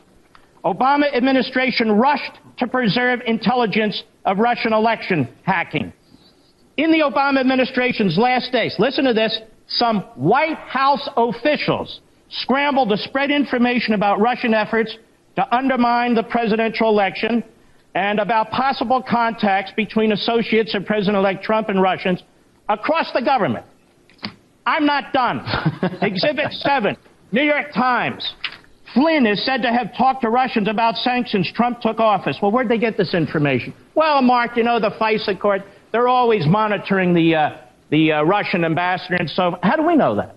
Obama administration rushed to preserve intelligence of Russian election hacking. In the Obama administration's last days, listen to this, some White House officials scrambled to spread information about Russian efforts to undermine the presidential election and about possible contacts between associates of President-elect Trump and Russians across the government. I'm not done. Exhibit 7, New York Times. Flynn is said to have talked to Russians about sanctions Trump took office. Well, where'd they get this information? Well, Mark, you know, the FISA court, they're always monitoring the Russian ambassador and so. How do we know that?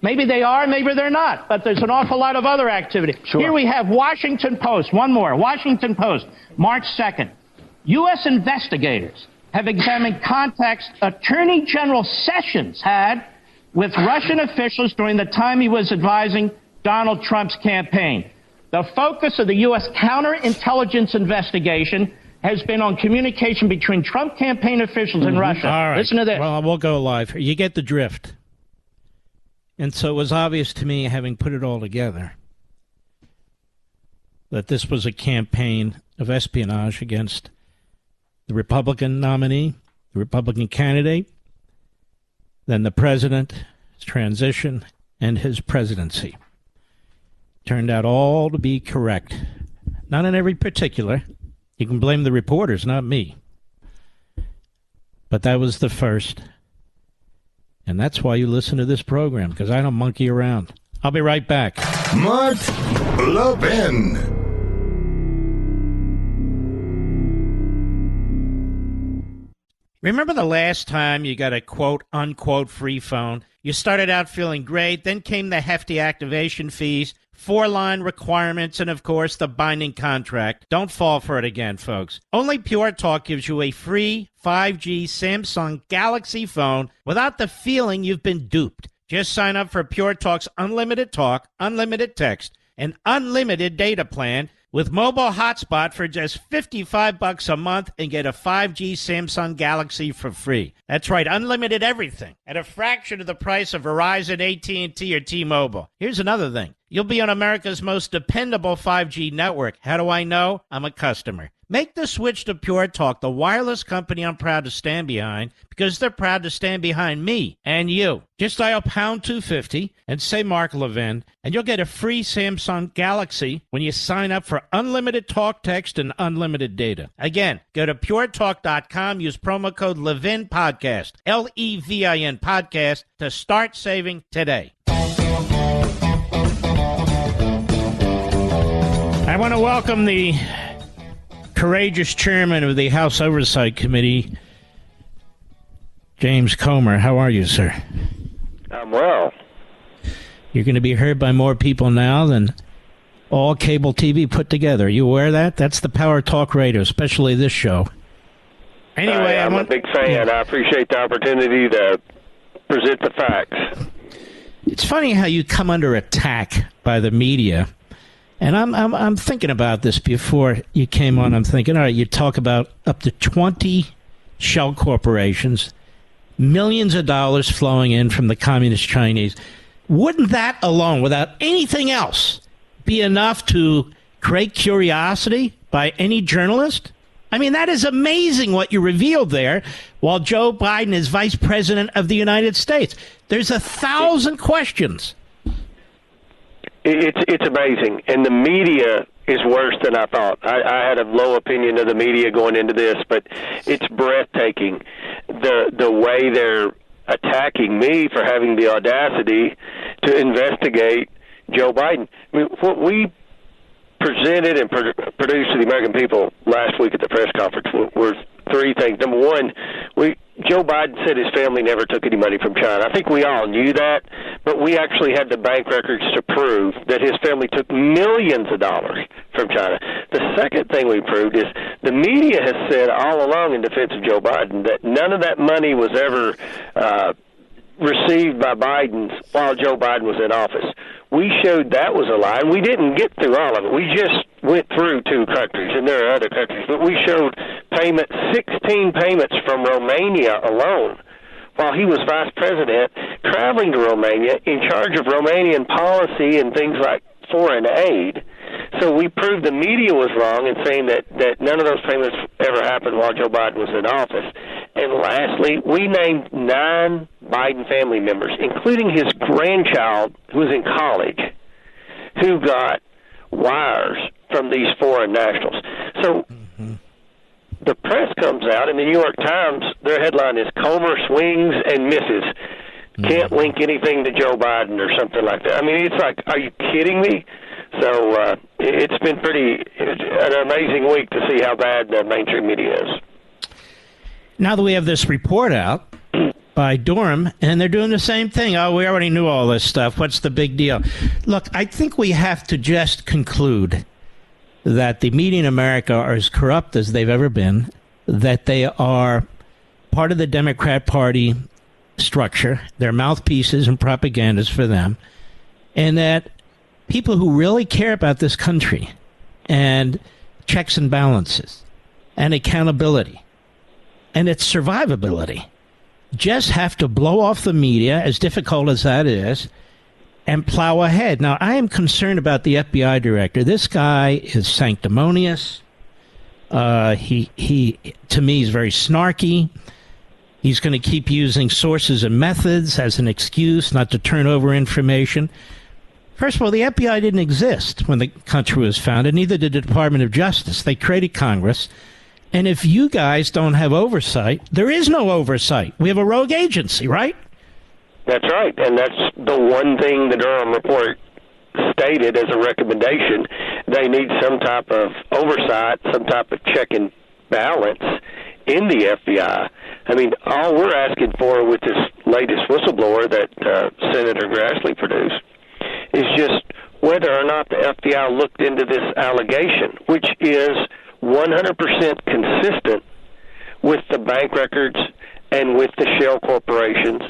Maybe they are, maybe they're not, but there's an awful lot of other activity. Sure. Here we have Washington Post, one more, Washington Post, March 2nd. U.S. investigators have examined contacts Attorney General Sessions had with Russian officials during the time he was advising Donald Trump's campaign. The focus of the U.S. counterintelligence investigation has been on communication between Trump campaign officials and Russia. All right. Listen to this. Well, we'll go live. You get the drift. And so it was obvious to me, having put it all together, that this was a campaign of espionage against the Republican nominee, the Republican candidate, then the president, his transition, and his presidency. Turned out all to be correct. Not in every particular. You can blame the reporters, not me. But that was the first. And that's why you listen to this program, because I don't monkey around. I'll be right back. Mark Levin. Remember the last time you got a quote-unquote free phone? You started out feeling great, then came the hefty activation fees, 4-line requirements, and, of course, the binding contract. Don't fall for it again, folks. Only Pure Talk gives you a free 5G Samsung Galaxy phone without the feeling you've been duped. Just sign up for Pure Talk's unlimited talk, unlimited text, and unlimited data plan with mobile hotspot for just $55 a month and get a 5G Samsung Galaxy for free. That's right, unlimited everything at a fraction of the price of Verizon, AT&T, or T-Mobile. Here's another thing. You'll be on America's most dependable 5G network. How do I know? I'm a customer. Make the switch to Pure Talk, the wireless company I'm proud to stand behind, because they're proud to stand behind me and you. Just dial pound 250 and say Mark Levin, and you'll get a free Samsung Galaxy when you sign up for unlimited talk, text, and unlimited data. Again, go to puretalk.com, use promo code Levin Podcast, Levin Podcast, to start saving today. I want to welcome the courageous chairman of the House Oversight Committee, James Comer. How are you, sir? I'm well. You're going to be heard by more people now than all cable TV put together. Are you aware of that? That's the power of talk radio, especially this show. Anyway, I'm a big fan. I appreciate the opportunity to present the facts. It's funny how you come under attack by the media. And I'm thinking about this before you came on. I'm thinking, all right, you talk about up to 20 shell corporations, millions of dollars flowing in from the communist Chinese. Wouldn't that alone, without anything else, be enough to create curiosity by any journalist? I mean, that is amazing what you revealed there while Joe Biden is vice president of the United States. There's 1,000 questions. It's amazing, and the media is worse than I thought. I had a low opinion of the media going into this, but it's breathtaking the way they're attacking me for having the audacity to investigate Joe Biden. I mean, what we presented and produced to the American people last week at the press conference were three things. Number one, Joe Biden said his family never took any money from China. I think we all knew that, but we actually had the bank records to prove that his family took millions of dollars from China. The second thing we proved is the media has said all along in defense of Joe Biden that none of that money was ever received by Biden while Joe Biden was in office. We showed that was a lie, and we didn't get through all of it. We just went through 2 countries, and there are other countries, but we showed 16 payments from Romania alone while he was vice president, traveling to Romania in charge of Romanian policy and things like foreign aid. So we proved the media was wrong in saying that none of those payments ever happened while Joe Biden was in office. And lastly, we named 9 Biden family members, including his grandchild who was in college, who got wires from these foreign nationals. So the press comes out, in the New York Times, their headline is Comer swings and misses. Can't link anything to Joe Biden or something like that. I mean, it's like, are you kidding me? So it's been an amazing week to see how bad the mainstream media is. Now that we have this report out by Durham, and they're doing the same thing. Oh, we already knew all this stuff. What's the big deal? Look, I think we have to just conclude that the media in America are as corrupt as they've ever been, that they are part of the Democrat Party structure, they're mouthpieces and propagandists for them, and that people who really care about this country and checks and balances and accountability and its survivability just have to blow off the media, as difficult as that is, and plow ahead. Now, I am concerned about the FBI director. This guy is sanctimonious. He to me, is very snarky. He's going to keep using sources and methods as an excuse not to turn over information. First of all, the FBI didn't exist when the country was founded. Neither did the Department of Justice. They created Congress. And if you guys don't have oversight, there is no oversight. We have a rogue agency, right? That's right. And that's the one thing the Durham report stated as a recommendation. They need some type of oversight, some type of check and balance in the FBI. I mean, all we're asking for with this latest whistleblower that Senator Grassley produced is just whether or not the FBI looked into this allegation, which is 100% consistent with the bank records and with the shell corporations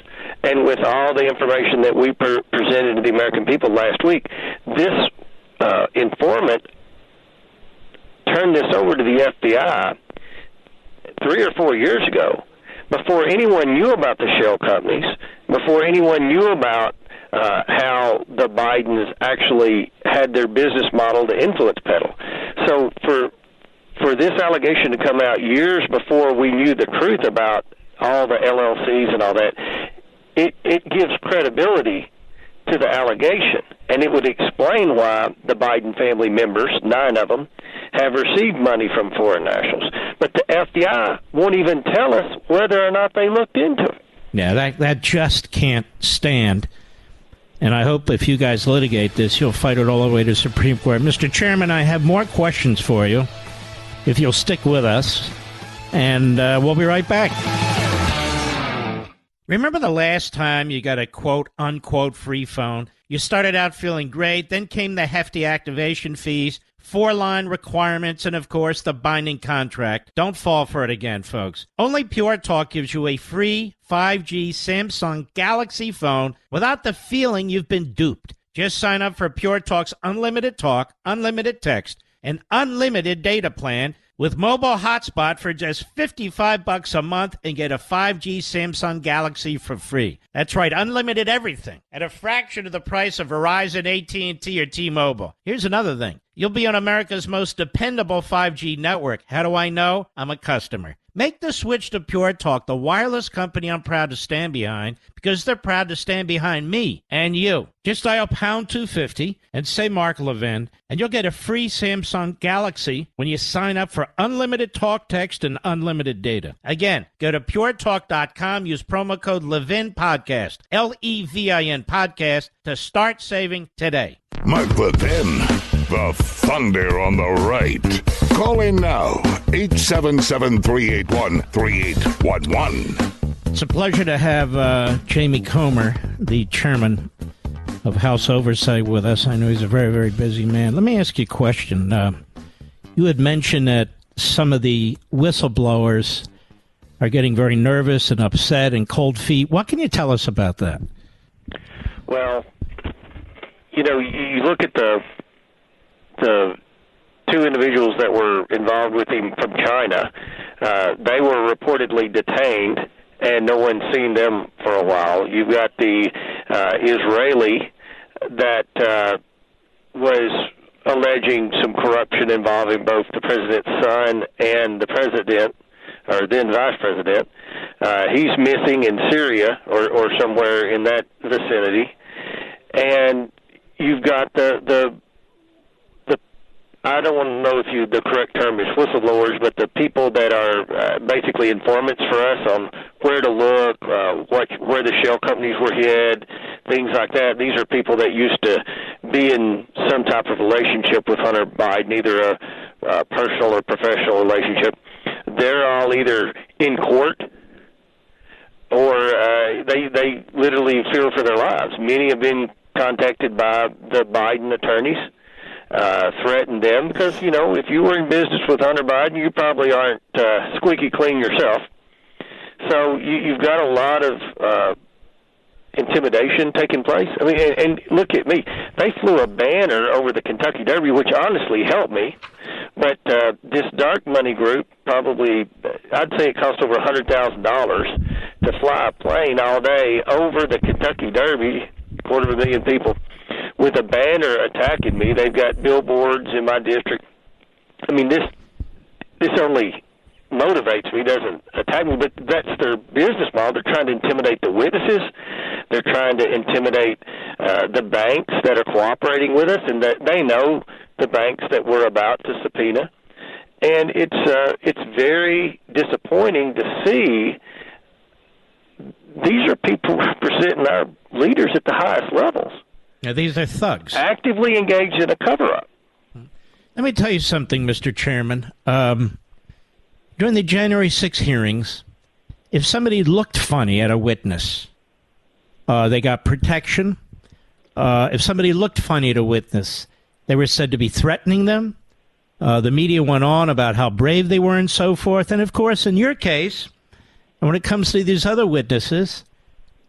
and with all the information that we presented to the American people last week. This informant turned this over to the FBI 3 or 4 years ago, before anyone knew about the shell companies, before anyone knew about how the Bidens actually had their business model to influence peddle. So for this allegation to come out years before we knew the truth about all the LLCs and all that, it gives credibility to the allegation, and it would explain why the Biden family members, 9 of them, have received money from foreign nationals. But the FBI won't even tell us whether or not they looked into it. Yeah, that just can't stand. And I hope if you guys litigate this, you'll fight it all the way to Supreme Court. Mr. Chairman, I have more questions for you, if you'll stick with us, and we'll be right back. Remember the last time you got a quote-unquote free phone? You started out feeling great, then came the hefty activation fees, 4-line requirements, and, of course, the binding contract. Don't fall for it again, folks. Only Pure Talk gives you a free 5G Samsung Galaxy phone without the feeling you've been duped. Just sign up for Pure Talk's unlimited talk, unlimited text, and unlimited data plan with mobile hotspot for just $55 a month and get a 5G Samsung Galaxy for free. That's right, unlimited everything at a fraction of the price of Verizon, AT&T, or T-Mobile. Here's another thing. You'll be on America's most dependable 5G network. How do I know? I'm a customer. Make the switch to Pure Talk, the wireless company I'm proud to stand behind, because they're proud to stand behind me and you. Just dial pound 250 and say Mark Levin, and you'll get a free Samsung Galaxy when you sign up for unlimited talk, text, and unlimited data. Again, go to puretalk.com, use promo code Levin Podcast, Levin Podcast, to start saving today. Mark Levin, the thunder on the right. Call in now, 877-381-3811. It's a pleasure to have Jamie Comer, the chairman of House Oversight, with us. I know he's a very, very busy man. Let me ask you a question. You had mentioned that some of the whistleblowers are getting very nervous and upset and cold feet. What can you tell us about that? Well, you know, you look at the 2 individuals that were involved with him from China. They were reportedly detained, and no one's seen them for a while. You've got the Israeli that was alleging some corruption involving both the president's son and the president, or then vice president. He's missing in Syria or somewhere in that vicinity. And you've got the I don't want to know if the correct term is whistleblowers, but the people that are basically informants for us on where to look, where the shell companies were hid, things like that. These are people that used to be in some type of relationship with Hunter Biden, either a personal or professional relationship. They're all either in court or they literally fear for their lives. Many have been contacted by the Biden attorneys, threatened them because, if you were in business with Hunter Biden, you probably aren't squeaky clean yourself. So you've got a lot of intimidation taking place. I mean, and look at me. They flew a banner over the Kentucky Derby, which honestly helped me. But this dark money group probably, I'd say it cost over $100,000 to fly a plane all day over the Kentucky Derby, 250,000 people, with a banner attacking me. They've got billboards in my district. I mean, this only motivates me, doesn't attack me, but that's their business model. They're trying to intimidate the witnesses. They're trying to intimidate the banks that are cooperating with us, and that they know the banks that we're about to subpoena. And it's very disappointing to see these are people representing our leaders at the highest levels. Now, these are thugs. Actively engaged in a cover-up. Let me tell you something, Mr. Chairman. During the January 6 hearings, if somebody looked funny at a witness, they got protection. If somebody looked funny at a witness, they were said to be threatening them. The media went on about how brave they were and so forth. And, of course, in your case, and when it comes to these other witnesses,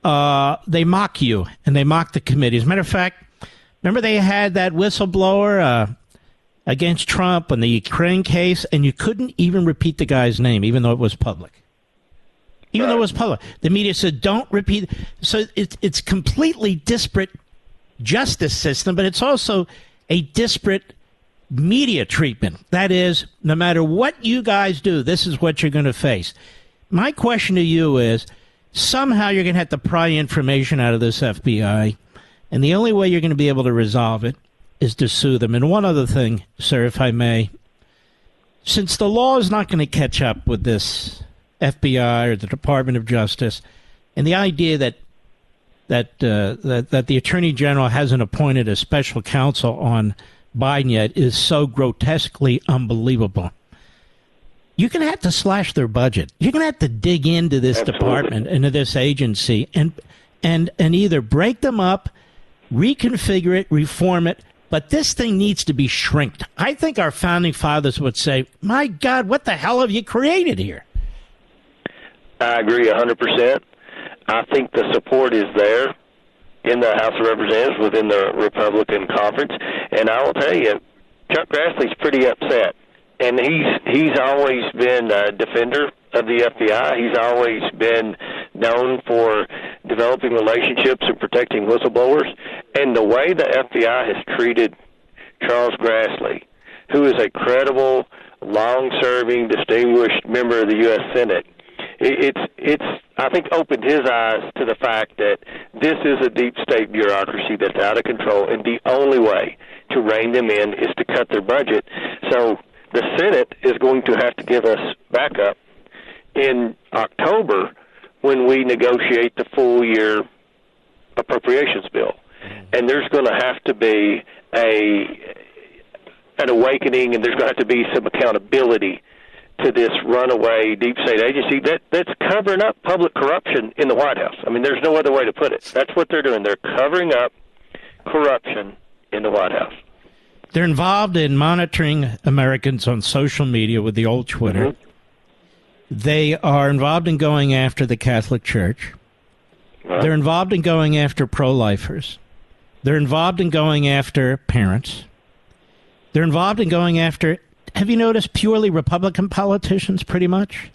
they mock you and they mock the committee. As a matter of fact, remember they had that whistleblower against Trump in the Ukraine case, and you couldn't even repeat the guy's name, even though it was public. Even though it was public. The media said, don't repeat. So it's completely disparate justice system, but it's also a disparate media treatment. That is, no matter what you guys do, this is what you're going to face. My question to you is, somehow you're going to have to pry information out of this FBI, and the only way you're going to be able to resolve it is to sue them. And one other thing, sir, if I may, since the law is not going to catch up with this FBI or the Department of Justice, and the idea that the Attorney General hasn't appointed a special counsel on Biden yet is so grotesquely unbelievable. You're going to have to slash their budget. You're going to have to dig into this department, into this agency, and either break them up, reconfigure it, reform it. But this thing needs to be shrinked. I think our founding fathers would say, my God, what the hell have you created here? I agree 100%. I think the support is there in the House of Representatives within the Republican conference. And I will tell you, Chuck Grassley's pretty upset. And he's always been a defender of the FBI. He's always been known for developing relationships and protecting whistleblowers. And the way the FBI has treated Charles Grassley, who is a credible, long-serving, distinguished member of the U.S. Senate, it's I think opened his eyes to the fact that this is a deep state bureaucracy that's out of control, and the only way to rein them in is to cut their budget. So the Senate is going to have to give us backup in October when we negotiate the full year appropriations bill. And there's going to have to be an awakening, and there's going to have to be some accountability to this runaway deep state agency that's covering up public corruption in the White House. I mean, there's no other way to put it. That's what they're doing. They're covering up corruption in the White House. They're involved in monitoring Americans on social media with the old Twitter. Mm-hmm. They are involved in going after the Catholic Church. Right. They're involved in going after pro-lifers. They're involved in going after parents. They're involved in going after, have you noticed, purely Republican politicians pretty much?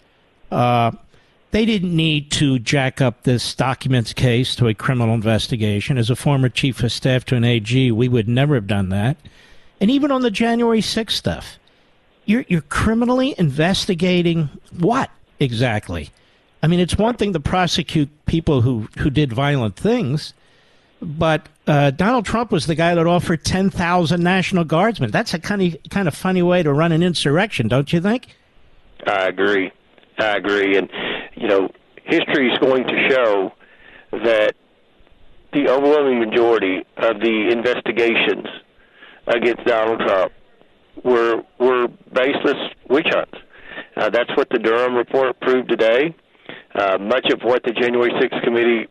They didn't need to jack up this documents case to a criminal investigation. As a former chief of staff to an AG, we would never have done that. And even on the January 6th stuff, you're criminally investigating what exactly? I mean, it's one thing to prosecute people who did violent things, But Donald Trump was the guy that offered 10,000 National Guardsmen. That's a kind of funny way to run an insurrection, don't you think? I agree. And, history is going to show that the overwhelming majority of the investigations against Donald Trump were baseless witch hunts. That's what the Durham report proved today. Much of what the January 6th committee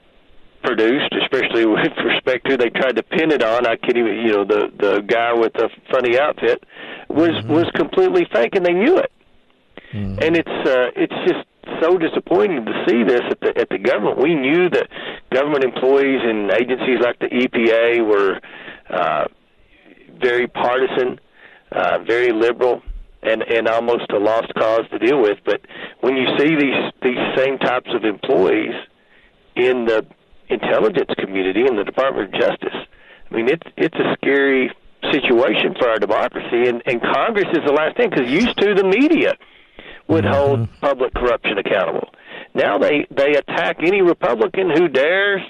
produced, especially with respect to they tried to pin it on, I can't even, the guy with the funny outfit was completely fake, and they knew it. Mm-hmm. And it's just so disappointing to see this at the government. We knew that government employees and agencies like the EPA were very partisan, very liberal, and almost a lost cause to deal with. But when you see these same types of employees in the intelligence community in the Department of Justice, I mean, it's a scary situation for our democracy, and Congress is the last thing, because used to the media would hold public corruption accountable. Now they attack any Republican who dares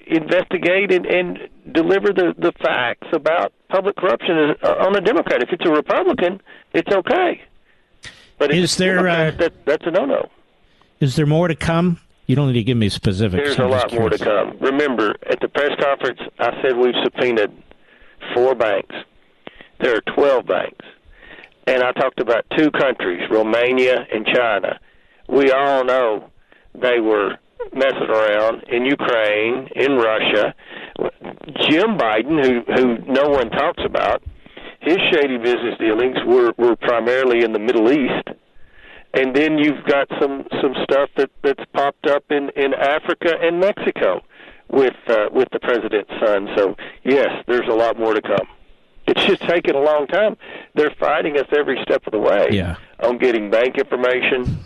investigate and deliver the facts about public corruption on a Democrat. If it's a Republican, it's okay. But is there that's a no-no. Is there more to come? You don't need to give me specifics. There's a lot more to come. Remember, at the press conference, I said we've subpoenaed 4 banks. There are 12 banks. And I talked about 2 countries, Romania and China. We all know they were messing around in Ukraine, in Russia. Jim Biden, who no one talks about, his shady business dealings were primarily in the Middle East. And then you've got some stuff that's popped up in Africa and Mexico with the president's son. So, yes, there's a lot more to come. It's just taken a long time. They're fighting us every step of the way on getting bank information,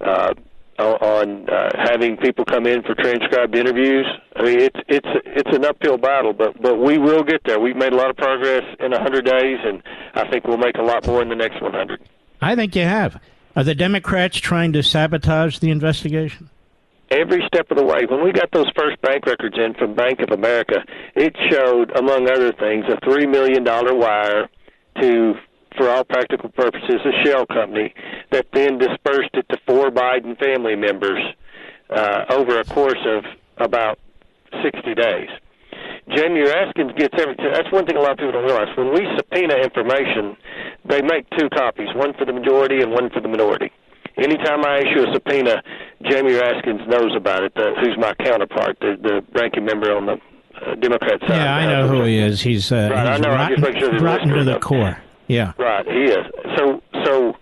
on having people come in for transcribed interviews. I mean, it's an uphill battle, but we will get there. We've made a lot of progress in 100 days, and I think we'll make a lot more in the next 100. I think you have. Are the Democrats trying to sabotage the investigation? Every step of the way. When we got those first bank records in from Bank of America, it showed, among other things, a $3 million wire to, for all practical purposes, a shell company that then dispersed it to 4 Biden family members over a course of about 60 days. Jamie Raskins gets everything. That's one thing a lot of people don't realize. When we subpoena information, they make 2 copies, one for the majority and one for the minority. Anytime I issue a subpoena, Jamie Raskins knows about it, who's my counterpart, the ranking member on the Democrat side. Yeah, I know who he is. He's, right, I know. rotten to the core. Yeah. Right, he is. So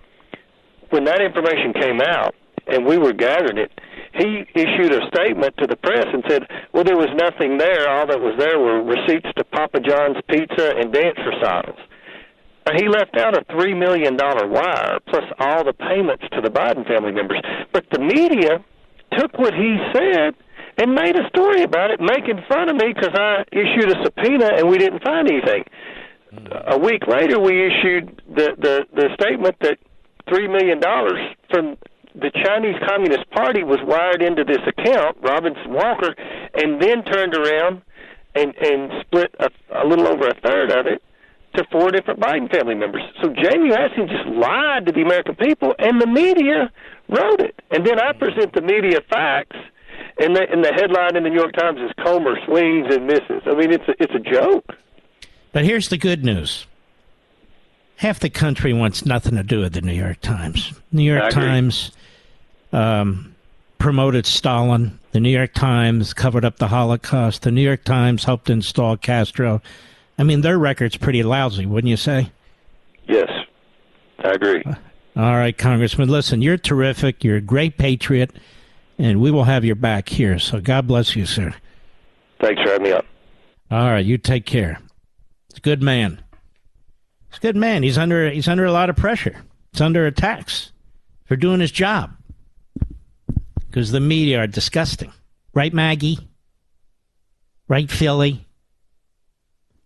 when that information came out and we were gathering it, he issued a statement to the press and said, well, there was nothing there. All that was there were receipts to Papa John's Pizza and dance recitals. He left out a $3 million wire, plus all the payments to the Biden family members. But the media took what he said and made a story about it, making fun of me because I issued a subpoena and we didn't find anything. A week later, we issued the statement that $3 million from the Chinese Communist Party was wired into this account, Robinson Walker, and then turned around and split a little over a third of it to 4 different Biden family members. So Jamie Raskin just lied to the American people, and the media wrote it. And then I present the media facts, and the headline in the New York Times is Comer swings and misses. I mean, it's a joke. But here's the good news. Half the country wants nothing to do with the New York Times. New York Times promoted Stalin. The New York Times covered up the Holocaust. The New York Times helped install Castro. I mean, their record's pretty lousy, wouldn't you say? Yes, I agree. All right, Congressman, listen, you're terrific. You're a great patriot, and we will have your back here. So God bless you, sir. Thanks for having me on. All right, you take care. He's a good man. He's a good man. He's under a lot of pressure. He's under attacks for doing his job because the media are disgusting. Right, Maggie? Right, Philly?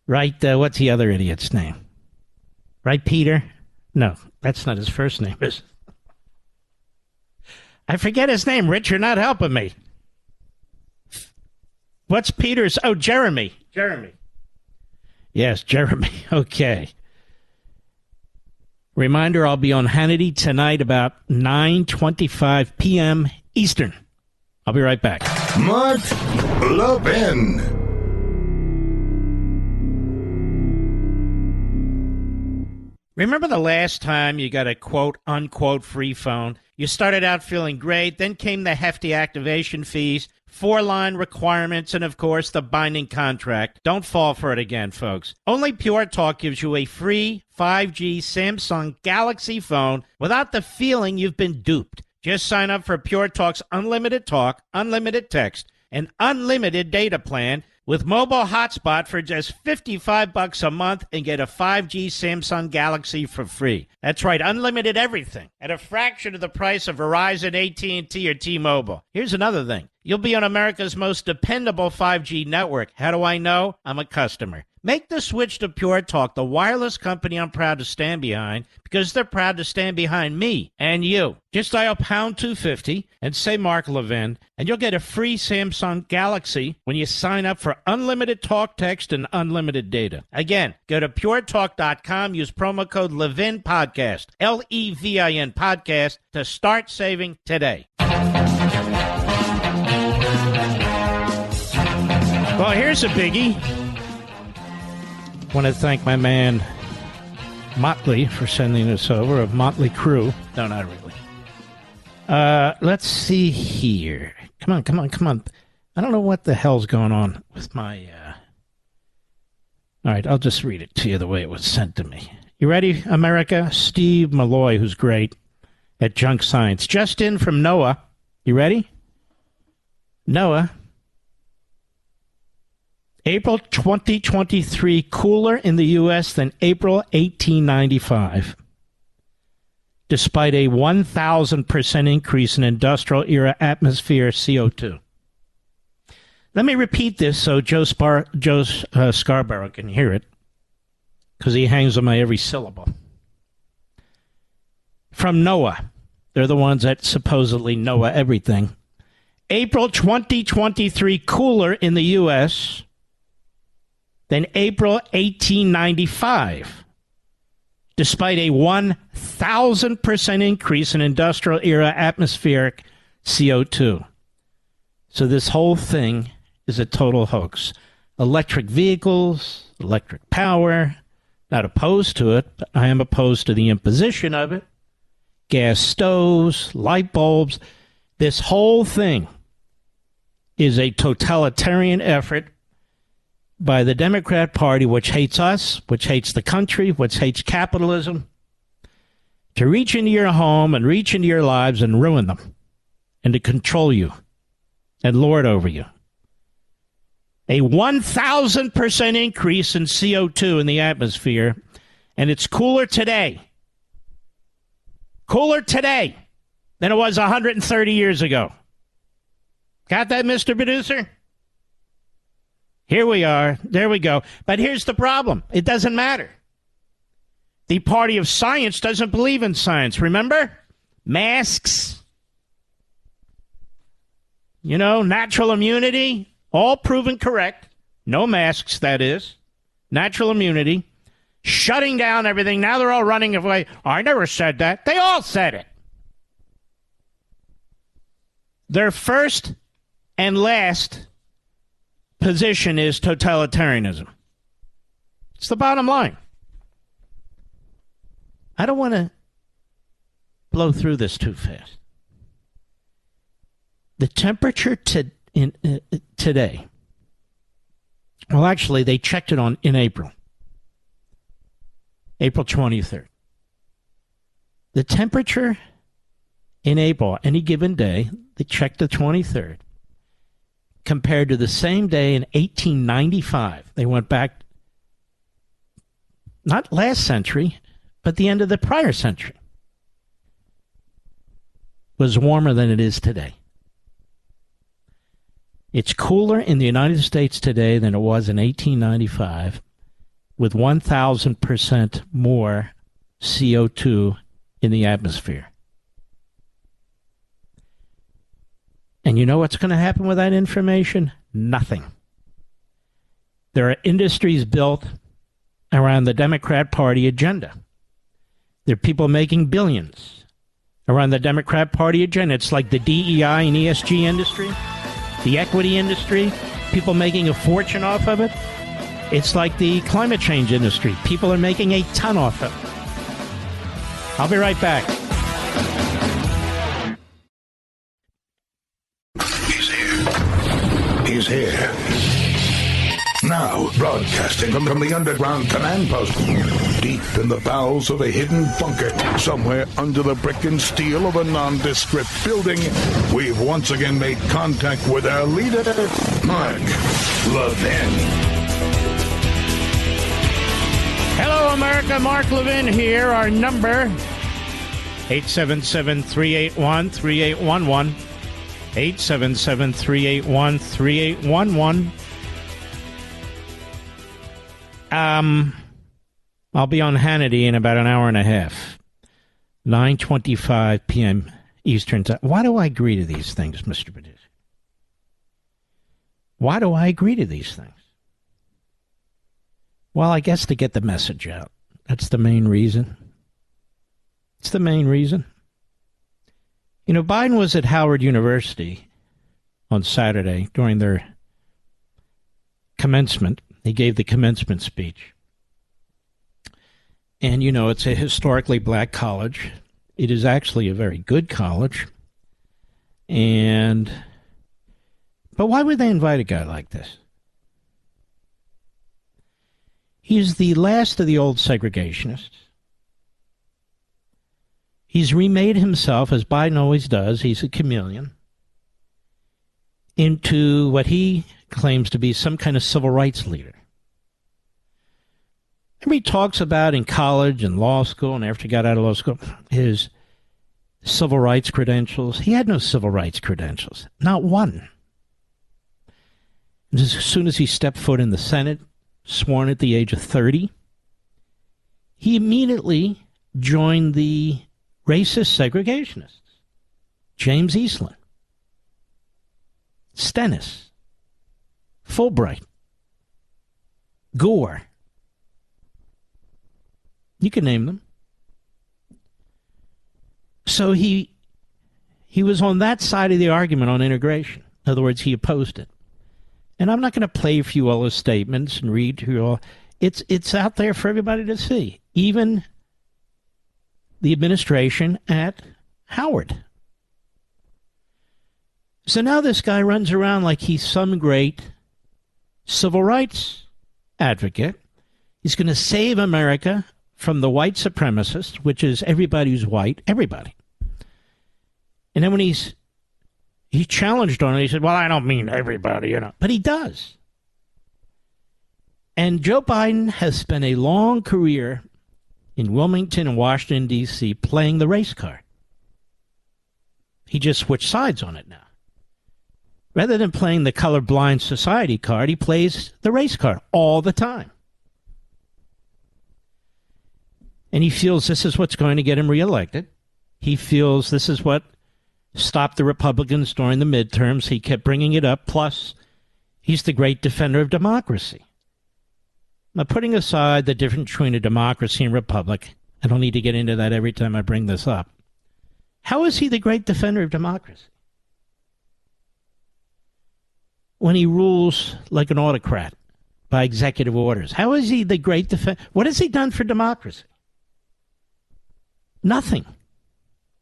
Right, what's the other idiot's name? Right, Peter? No, that's not his first name, is it? I forget his name. Rich, you're not helping me. What's Peter's? Oh, Jeremy. Jeremy. Yes, Jeremy. Okay. Reminder, I'll be on Hannity tonight about 9:25 p.m. Eastern. I'll be right back. Mark Levin. Remember the last time you got a quote-unquote free phone? You started out feeling great, then came the hefty activation fees, 4-line requirements, and of course the binding contract. Don't fall for it again, folks. Only Pure Talk gives you a free 5G Samsung Galaxy phone without the feeling you've been duped. Just sign up for Pure Talk's unlimited talk, unlimited text, and unlimited data plan with mobile hotspot for just $55 a month and get a 5G Samsung Galaxy for free. That's right, unlimited everything at a fraction of the price of Verizon, AT&T, or T-Mobile. Here's another thing. You'll be on America's most dependable 5G network. How do I know? I'm a customer. Make the switch to Pure Talk, the wireless company I'm proud to stand behind, because they're proud to stand behind me and you. Just dial pound 250 and say Mark Levin, and you'll get a free Samsung Galaxy when you sign up for unlimited talk, text, and unlimited data. Again, go to puretalk.com, use promo code Levin Podcast, Levin Podcast, to start saving today. Well, here's a biggie. I want to thank my man Motley for sending this over, of Motley Crue. No, not really. Let's see here. Come on. I don't know what the hell's going on with my... All right, I'll just read it to you the way it was sent to me. You ready, America? Steve Malloy, who's great at Junk Science. Just in from NOAA. You ready? NOAA. April 2023 cooler in the U.S. than April 1895, despite a 1,000% increase in industrial-era atmosphere CO2. Let me repeat this so Joe Scarborough can hear it, because he hangs on my every syllable. From NOAA, they're the ones that supposedly know everything. April 2023 cooler in the U.S. than April 1895, despite a 1,000% increase in industrial-era atmospheric CO2. So this whole thing is a total hoax. Electric vehicles, electric power, not opposed to it, but I am opposed to the imposition of it. Gas stoves, light bulbs. This whole thing is a totalitarian effort by the Democrat Party, which hates us, which hates the country, which hates capitalism, to reach into your home and reach into your lives and ruin them, and to control you and lord over you. A 1,000% increase in CO2 in the atmosphere, and it's cooler today than it was 130 years ago. Got that, Mr. Producer? Here we are. There we go. But here's the problem. It doesn't matter. The party of science doesn't believe in science. Remember? Masks. You know, natural immunity. All proven correct. No masks, that is. Natural immunity. Shutting down everything. Now they're all running away. I never said that. They all said it. Their first and last position is totalitarianism. It's the bottom line. I don't want to blow through this too fast. The temperature today, well, actually, they checked it in April 23rd. The temperature in April, any given day, they checked the 23rd, compared to the same day in 1895. They went back, not last century, but the end of the prior century. Was warmer than it is today. It's cooler in the United States today than it was in 1895, with 1,000% more CO2 in the atmosphere. And you know what's going to happen with that information? Nothing. There are industries built around the Democrat Party agenda. There are people making billions around the Democrat Party agenda. It's like the DEI and ESG industry, the equity industry, people making a fortune off of it. It's like the climate change industry. People are making a ton off of it. I'll be right back. He's here. Now, broadcasting from the underground command post, deep in the bowels of a hidden bunker, somewhere under the brick and steel of a nondescript building, we've once again made contact with our leader, Mark Levin. Hello, America. Mark Levin here. Our number, 877-381-3811. 877-381-3811. I'll be on Hannity in about an hour and a half. 9:25 p.m. Eastern Time. Why do I agree to these things, Mr. Producer? Why do I agree to these things? Well, I guess to get the message out. That's the main reason. It's the main reason. You know, Biden was at Howard University on Saturday during their commencement. He gave the commencement speech. And, you know, it's a historically black college. It is actually a very good college. But why would they invite a guy like this? He's the last of the old segregationists. He's remade himself, as Biden always does, he's a chameleon, into what he claims to be some kind of civil rights leader. And he talks about in college and law school, and after he got out of law school, his civil rights credentials. He had no civil rights credentials, not one. And as soon as he stepped foot in the Senate, sworn at the age of 30, he immediately joined the racist segregationists. James Eastland, Stennis, Fulbright, Gore. You can name them. So he was on that side of the argument on integration. In other words, he opposed it. And I'm not going to play for you all his statements and read to you all. It's out there for everybody to see. Even the administration at Howard. So now this guy runs around like he's some great civil rights advocate. He's going to save America from the white supremacists, which is everybody who's white, everybody. And then when he challenged on it, he said, well, I don't mean everybody, you know. But he does. And Joe Biden has spent a long career in Wilmington and Washington, D.C., playing the race card. He just switched sides on it now. Rather than playing the colorblind society card, he plays the race card all the time. And he feels this is what's going to get him reelected. He feels this is what stopped the Republicans during the midterms. He kept bringing it up. Plus, he's the great defender of democracy. Now, putting aside the difference between a democracy and republic, I don't need to get into that every time I bring this up. How is he the great defender of democracy? When he rules like an autocrat by executive orders. How is he the great defender? What has he done for democracy? Nothing.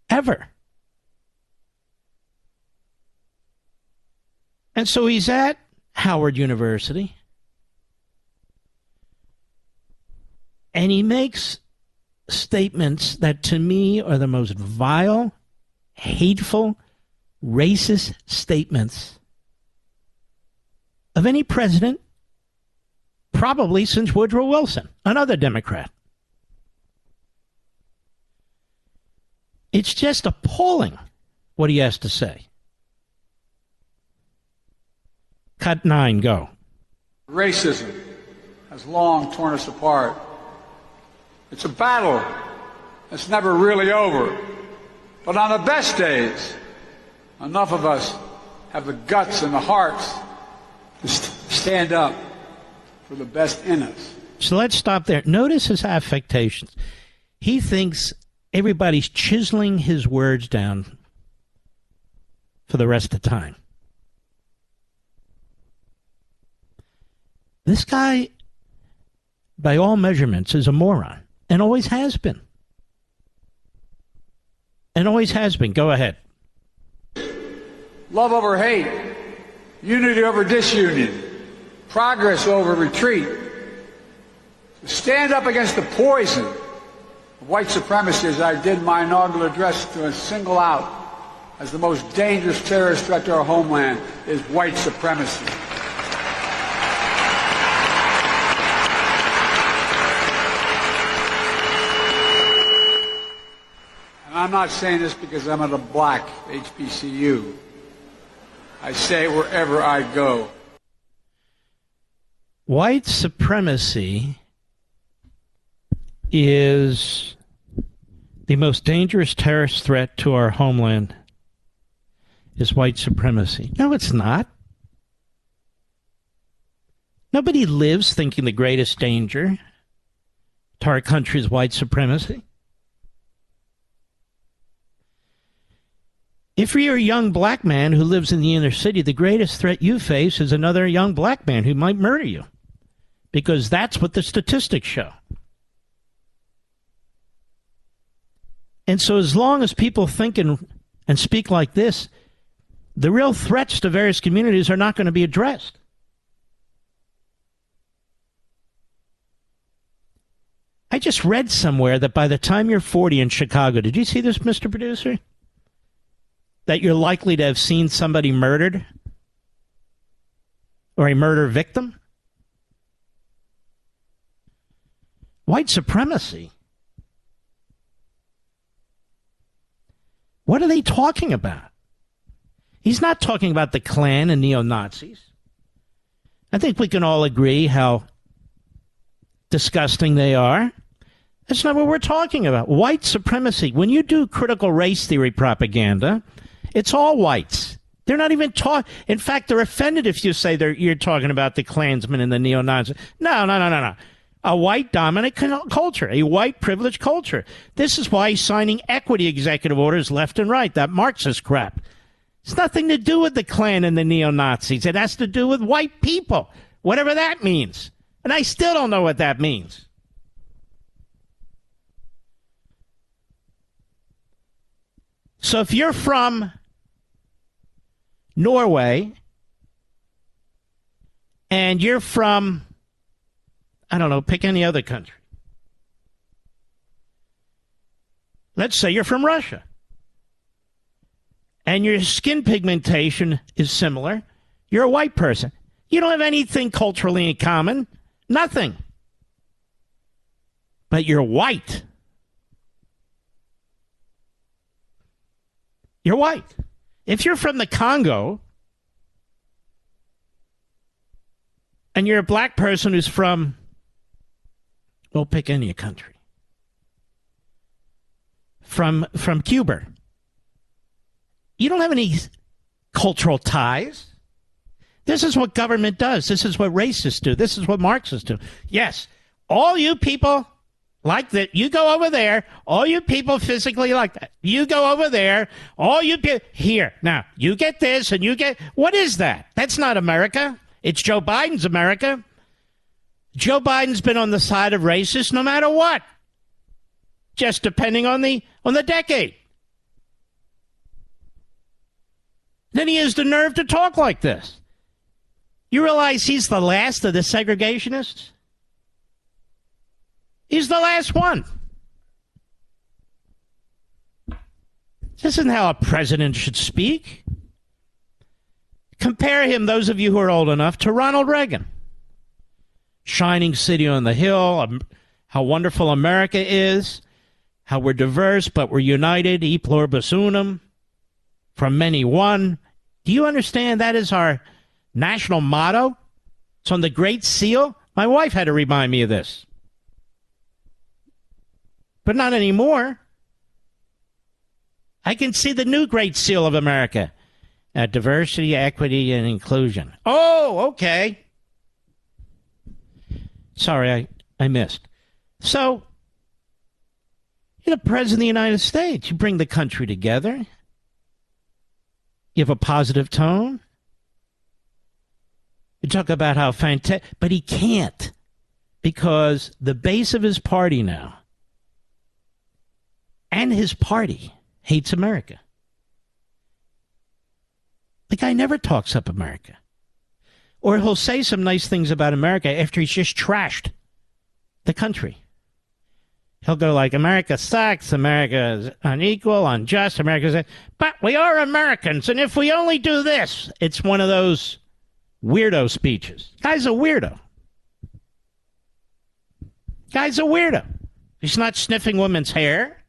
Ever. And so he's at Howard University, and he makes statements that to me are the most vile, hateful, racist statements of any president, probably since Woodrow Wilson, another Democrat. It's just appalling what he has to say. Cut 9, go. Racism has long torn us apart. It's a battle that's never really over. But on the best days, enough of us have the guts and the hearts to stand up for the best in us. So let's stop there. Notice his affectations. He thinks everybody's chiseling his words down for the rest of the time. This guy, by all measurements, is a moron, and always has been. And always has been. Go ahead. Love over hate, unity over disunion, progress over retreat. To stand up against the poison of white supremacy, as I did my inaugural address, to single out as the most dangerous terrorist threat to our homeland is white supremacy. And I'm not saying this because I'm at a black HBCU. I say it wherever I go. White supremacy is the most dangerous terrorist threat to our homeland is white supremacy. No, it's not. Nobody lives thinking the greatest danger to our country is white supremacy. If you're a young black man who lives in the inner city, the greatest threat you face is another young black man who might murder you, because that's what the statistics show. And so as long as people think and speak like this, the real threats to various communities are not going to be addressed. I just read somewhere that by the time you're 40 in Chicago, did you see this, Mr. Producer? That you're likely to have seen somebody murdered or a murder victim? White supremacy. What are they talking about? He's not talking about the Klan and neo-Nazis. I think we can all agree how disgusting they are. That's not what we're talking about. White supremacy. When you do critical race theory propaganda, it's all whites. They're not even talking. In fact, they're offended if you say you're talking about the Klansmen and the neo-Nazis. No. A white dominant culture, a white privileged culture. This is why he's signing equity executive orders left and right, that Marxist crap. It's nothing to do with the Klan and the neo-Nazis. It has to do with white people, whatever that means. And I still don't know what that means. So if you're from Norway and you're from, I don't know, pick any other country. Let's say you're from Russia and your skin pigmentation is similar. You're a white person. You don't have anything culturally in common. Nothing. But you're white. You're white. If you're from the Congo and you're a black person who's from, well, pick any country, from Cuba, you don't have any cultural ties. This is what government does. This is what racists do. This is what Marxists do. Yes, all you people like that, you go over there. All you people physically like that, you go over there. All you here. Now, you get this and you get, what is that? That's not America. It's Joe Biden's America. Joe Biden's been on the side of racists no matter what. Just depending on the decade. Then he has the nerve to talk like this. You realize he's the last of the segregationists? He's the last one. This isn't how a president should speak. Compare him, those of you who are old enough, to Ronald Reagan. Shining city on the hill, how wonderful America is, how we're diverse, but we're united, e pluribus unum, from many one. Do you understand that is our national motto? It's on the Great Seal. My wife had to remind me of this. But not anymore. I can see the new Great Seal of America. Diversity, equity, and inclusion. Oh, okay. Sorry, I missed. So, you're the President of the United States. You bring the country together. You have a positive tone. You talk about how fantastic, but he can't, because the base of his party now and his party hates America. The guy never talks up America. Or he'll say some nice things about America after he's just trashed the country. He'll go like, America sucks, America is unequal, unjust, America's... But we are Americans, and if we only do this... It's one of those weirdo speeches. Guy's a weirdo. Guy's a weirdo. He's not sniffing women's hair.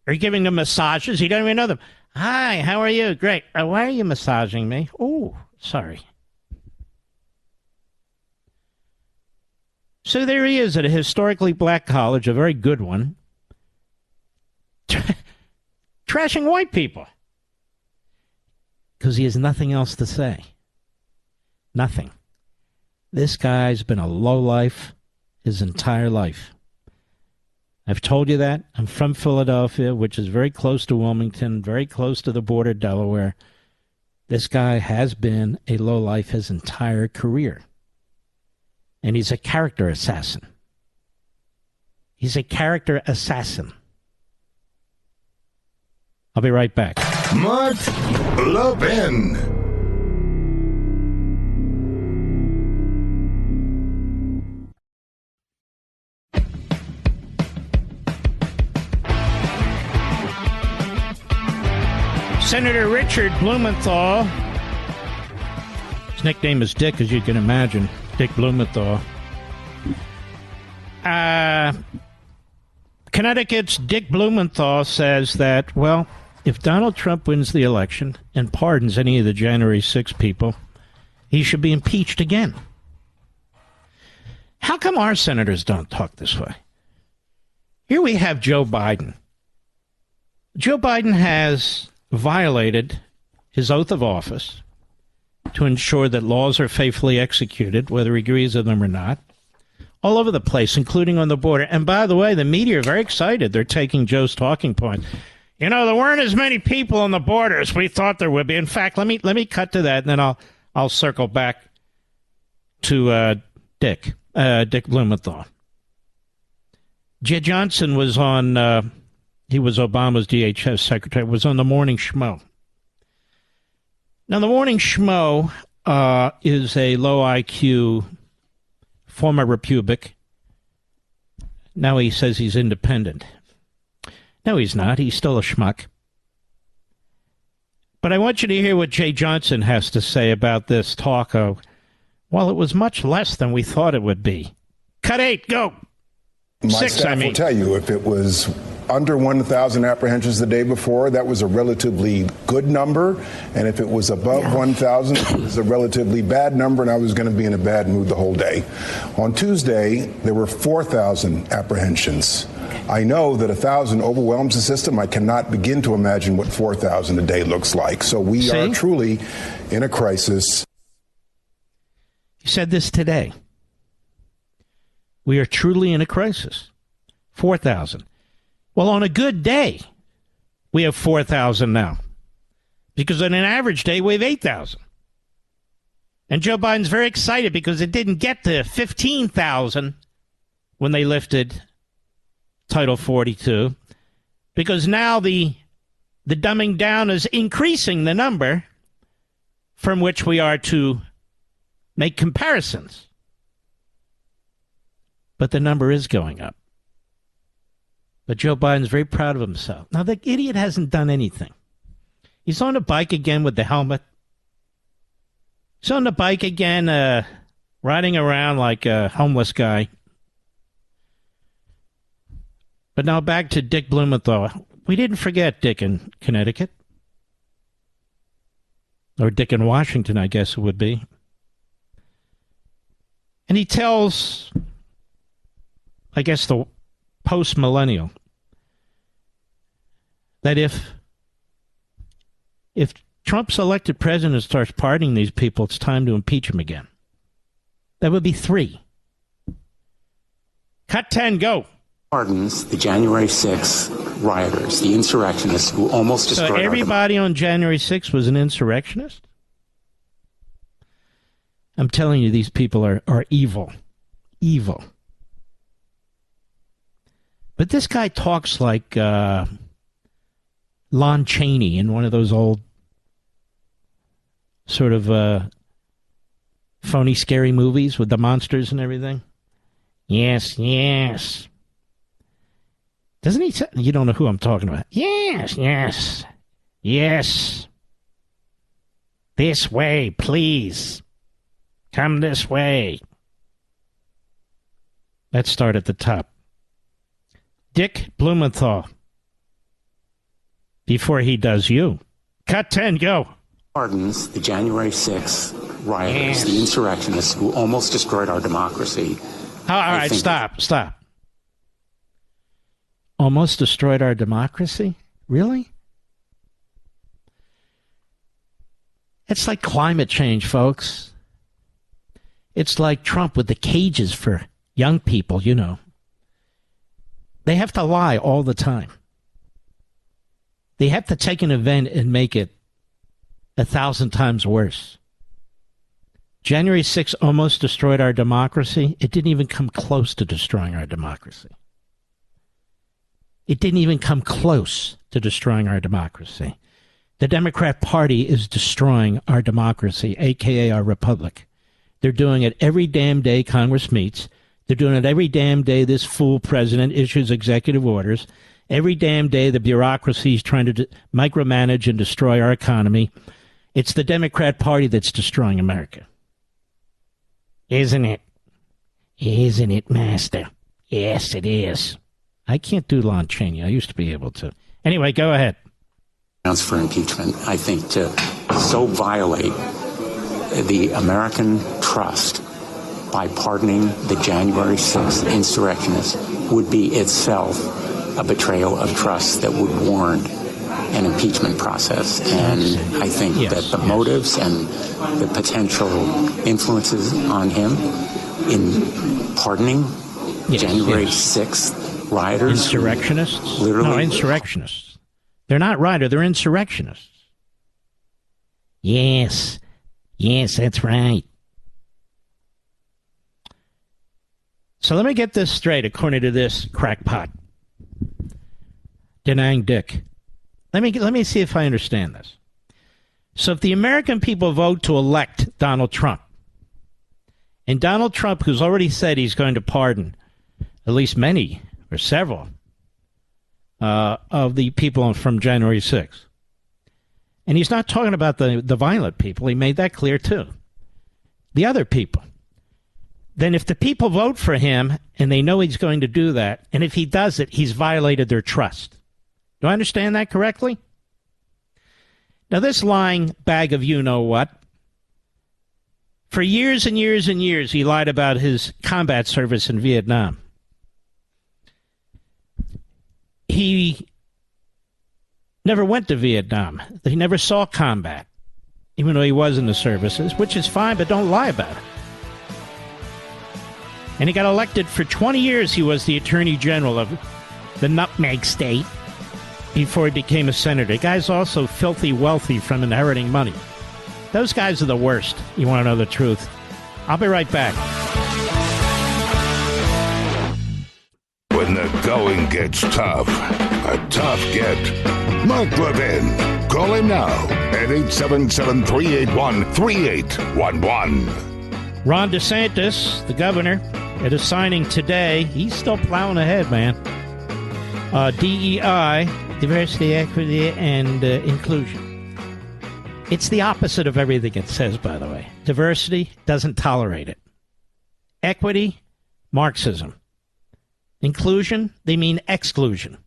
Or giving them massages. He doesn't even know them. Hi, how are you? Great. Why are you massaging me? Oh, sorry. So there he is at a historically black college, a very good one, trashing white people. Because he has nothing else to say. Nothing. This guy's been a lowlife his entire life. I've told you that. I'm from Philadelphia, which is very close to Wilmington, very close to the border of Delaware. This guy has been a lowlife his entire career. And he's a character assassin. He's a character assassin. I'll be right back. Mark Levin. Senator Richard Blumenthal. His nickname is Dick, as you can imagine. Dick Blumenthal. Connecticut's Dick Blumenthal says that, well, if Donald Trump wins the election and pardons any of the January 6 people, he should be impeached again. How come our senators don't talk this way? Here we have Joe Biden. Joe Biden has violated his oath of office to ensure that laws are faithfully executed, whether he agrees with them or not, all over the place, including on the border. And by the way, the media are very excited. They're taking Joe's talking point. You know, there weren't as many people on the border as we thought there would be. In fact, let me cut to that, and then I'll circle back to Dick Blumenthal. Jed Johnson was on. He was Obama's DHS secretary. Was on the Morning Schmo. Now, the Morning Schmo is a low IQ former Republic. Now he says he's independent. No, he's not. He's still a schmuck. But I want you to hear what Jay Johnson has to say about this talk of, well, it was much less than we thought it would be. Cut 8, go. My 6, staff will tell you if it was under 1,000 apprehensions the day before, that was a relatively good number. And if it was above 1,000, it was a relatively bad number, and I was going to be in a bad mood the whole day. On Tuesday, there were 4,000 apprehensions. I know that 1,000 overwhelms the system. I cannot begin to imagine what 4,000 a day looks like. So we are truly in a crisis. He said this today. We are truly in a crisis. 4,000. Well, on a good day, we have 4,000 now. Because on an average day, we have 8,000. And Joe Biden's very excited because it didn't get to 15,000 when they lifted Title 42. Because now the dumbing down is increasing the number from which we are to make comparisons. But the number is going up. But Joe Biden's very proud of himself. Now, the idiot hasn't done anything. He's on a bike again with the helmet. He's on the bike again, riding around like a homeless guy. But now back to Dick Blumenthal. We didn't forget Dick in Connecticut. Or Dick in Washington, I guess it would be. And he tells, I guess, the post-millennial that if Trump's elected president starts pardoning these people, it's time to impeach him again. That would be 3. Cut 10, go. Pardons the January 6th rioters, the insurrectionists who almost destroyed. So everybody on January 6th was an insurrectionist? I'm telling you, these people are evil. Evil. But this guy talks like Lon Chaney in one of those old sort of phony, scary movies with the monsters and everything. Yes, yes. Doesn't he say, you don't know who I'm talking about. Yes, yes, yes. This way, please. Come this way. Let's start at the top. Dick Blumenthal. Before he does you. Cut 10, go. Pardons the January 6th rioters, yes. The insurrectionists who almost destroyed our democracy. All right, stop. Almost destroyed our democracy? Really? It's like climate change, folks. It's like Trump with the cages for young people, you know. They have to lie all the time. They have to take an event and make it 1,000 times worse. January 6th almost destroyed our democracy. It didn't even come close to destroying our democracy. It didn't even come close to destroying our democracy. The Democrat Party is destroying our democracy, a.k.a. our republic. They're doing it every damn day Congress meets. They're doing it every damn day this fool president issues executive orders. Every damn day the bureaucracy is trying to micromanage and destroy our economy. It's the Democrat Party that's destroying America. Isn't it? Isn't it, Master? Yes, it is. I can't do Lon Chaney. I used to be able to. Anyway, go ahead. For impeachment, I think to so violate the American trust by pardoning the January 6th insurrectionists would be itself a betrayal of trust that would warrant an impeachment process. And I think that the motives and the potential influences on him in pardoning January 6th rioters. Insurrectionists? Literally. No, insurrectionists. They're not rioters, they're insurrectionists. Yes. Yes, that's right. So let me get this straight according to this crackpot. Denying Dick. Let me see if I understand this. So if the American people vote to elect Donald Trump, and Donald Trump, who's already said he's going to pardon at least many or several of the people from January 6th, and he's not talking about the violent people. He made that clear, too. The other people. Then if the people vote for him and they know he's going to do that, and if he does it, he's violated their trust. Do I understand that correctly? Now, this lying bag of you-know-what, for years and years and years, he lied about his combat service in Vietnam. He never went to Vietnam. He never saw combat, even though he was in the services, which is fine, but don't lie about it. And he got elected for 20 years. He was the Attorney General of the Nutmeg State before he became a senator. The guy's also filthy wealthy from inheriting money. Those guys are the worst. You want to know the truth? I'll be right back. When the going gets tough, a tough get. Mark Levin. Call him now at 877-381-3811. Ron DeSantis, the governor, at a signing today, he's still plowing ahead, man. DEI, diversity, equity, and inclusion. It's the opposite of everything it says, by the way. Diversity doesn't tolerate it. Equity, Marxism. Inclusion, they mean exclusion.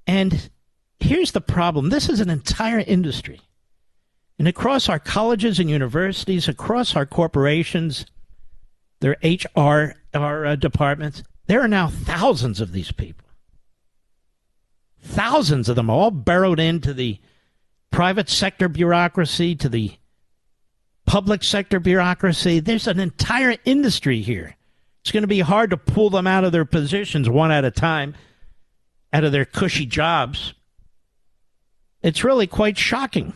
And here's the problem. This is an entire industry. And across our colleges and universities, across our corporations, their HR departments, there are now thousands of these people. Thousands of them all burrowed into the private sector bureaucracy, to the public sector bureaucracy. There's an entire industry here. It's going to be hard to pull them out of their positions one at a time, out of their cushy jobs. It's really quite shocking.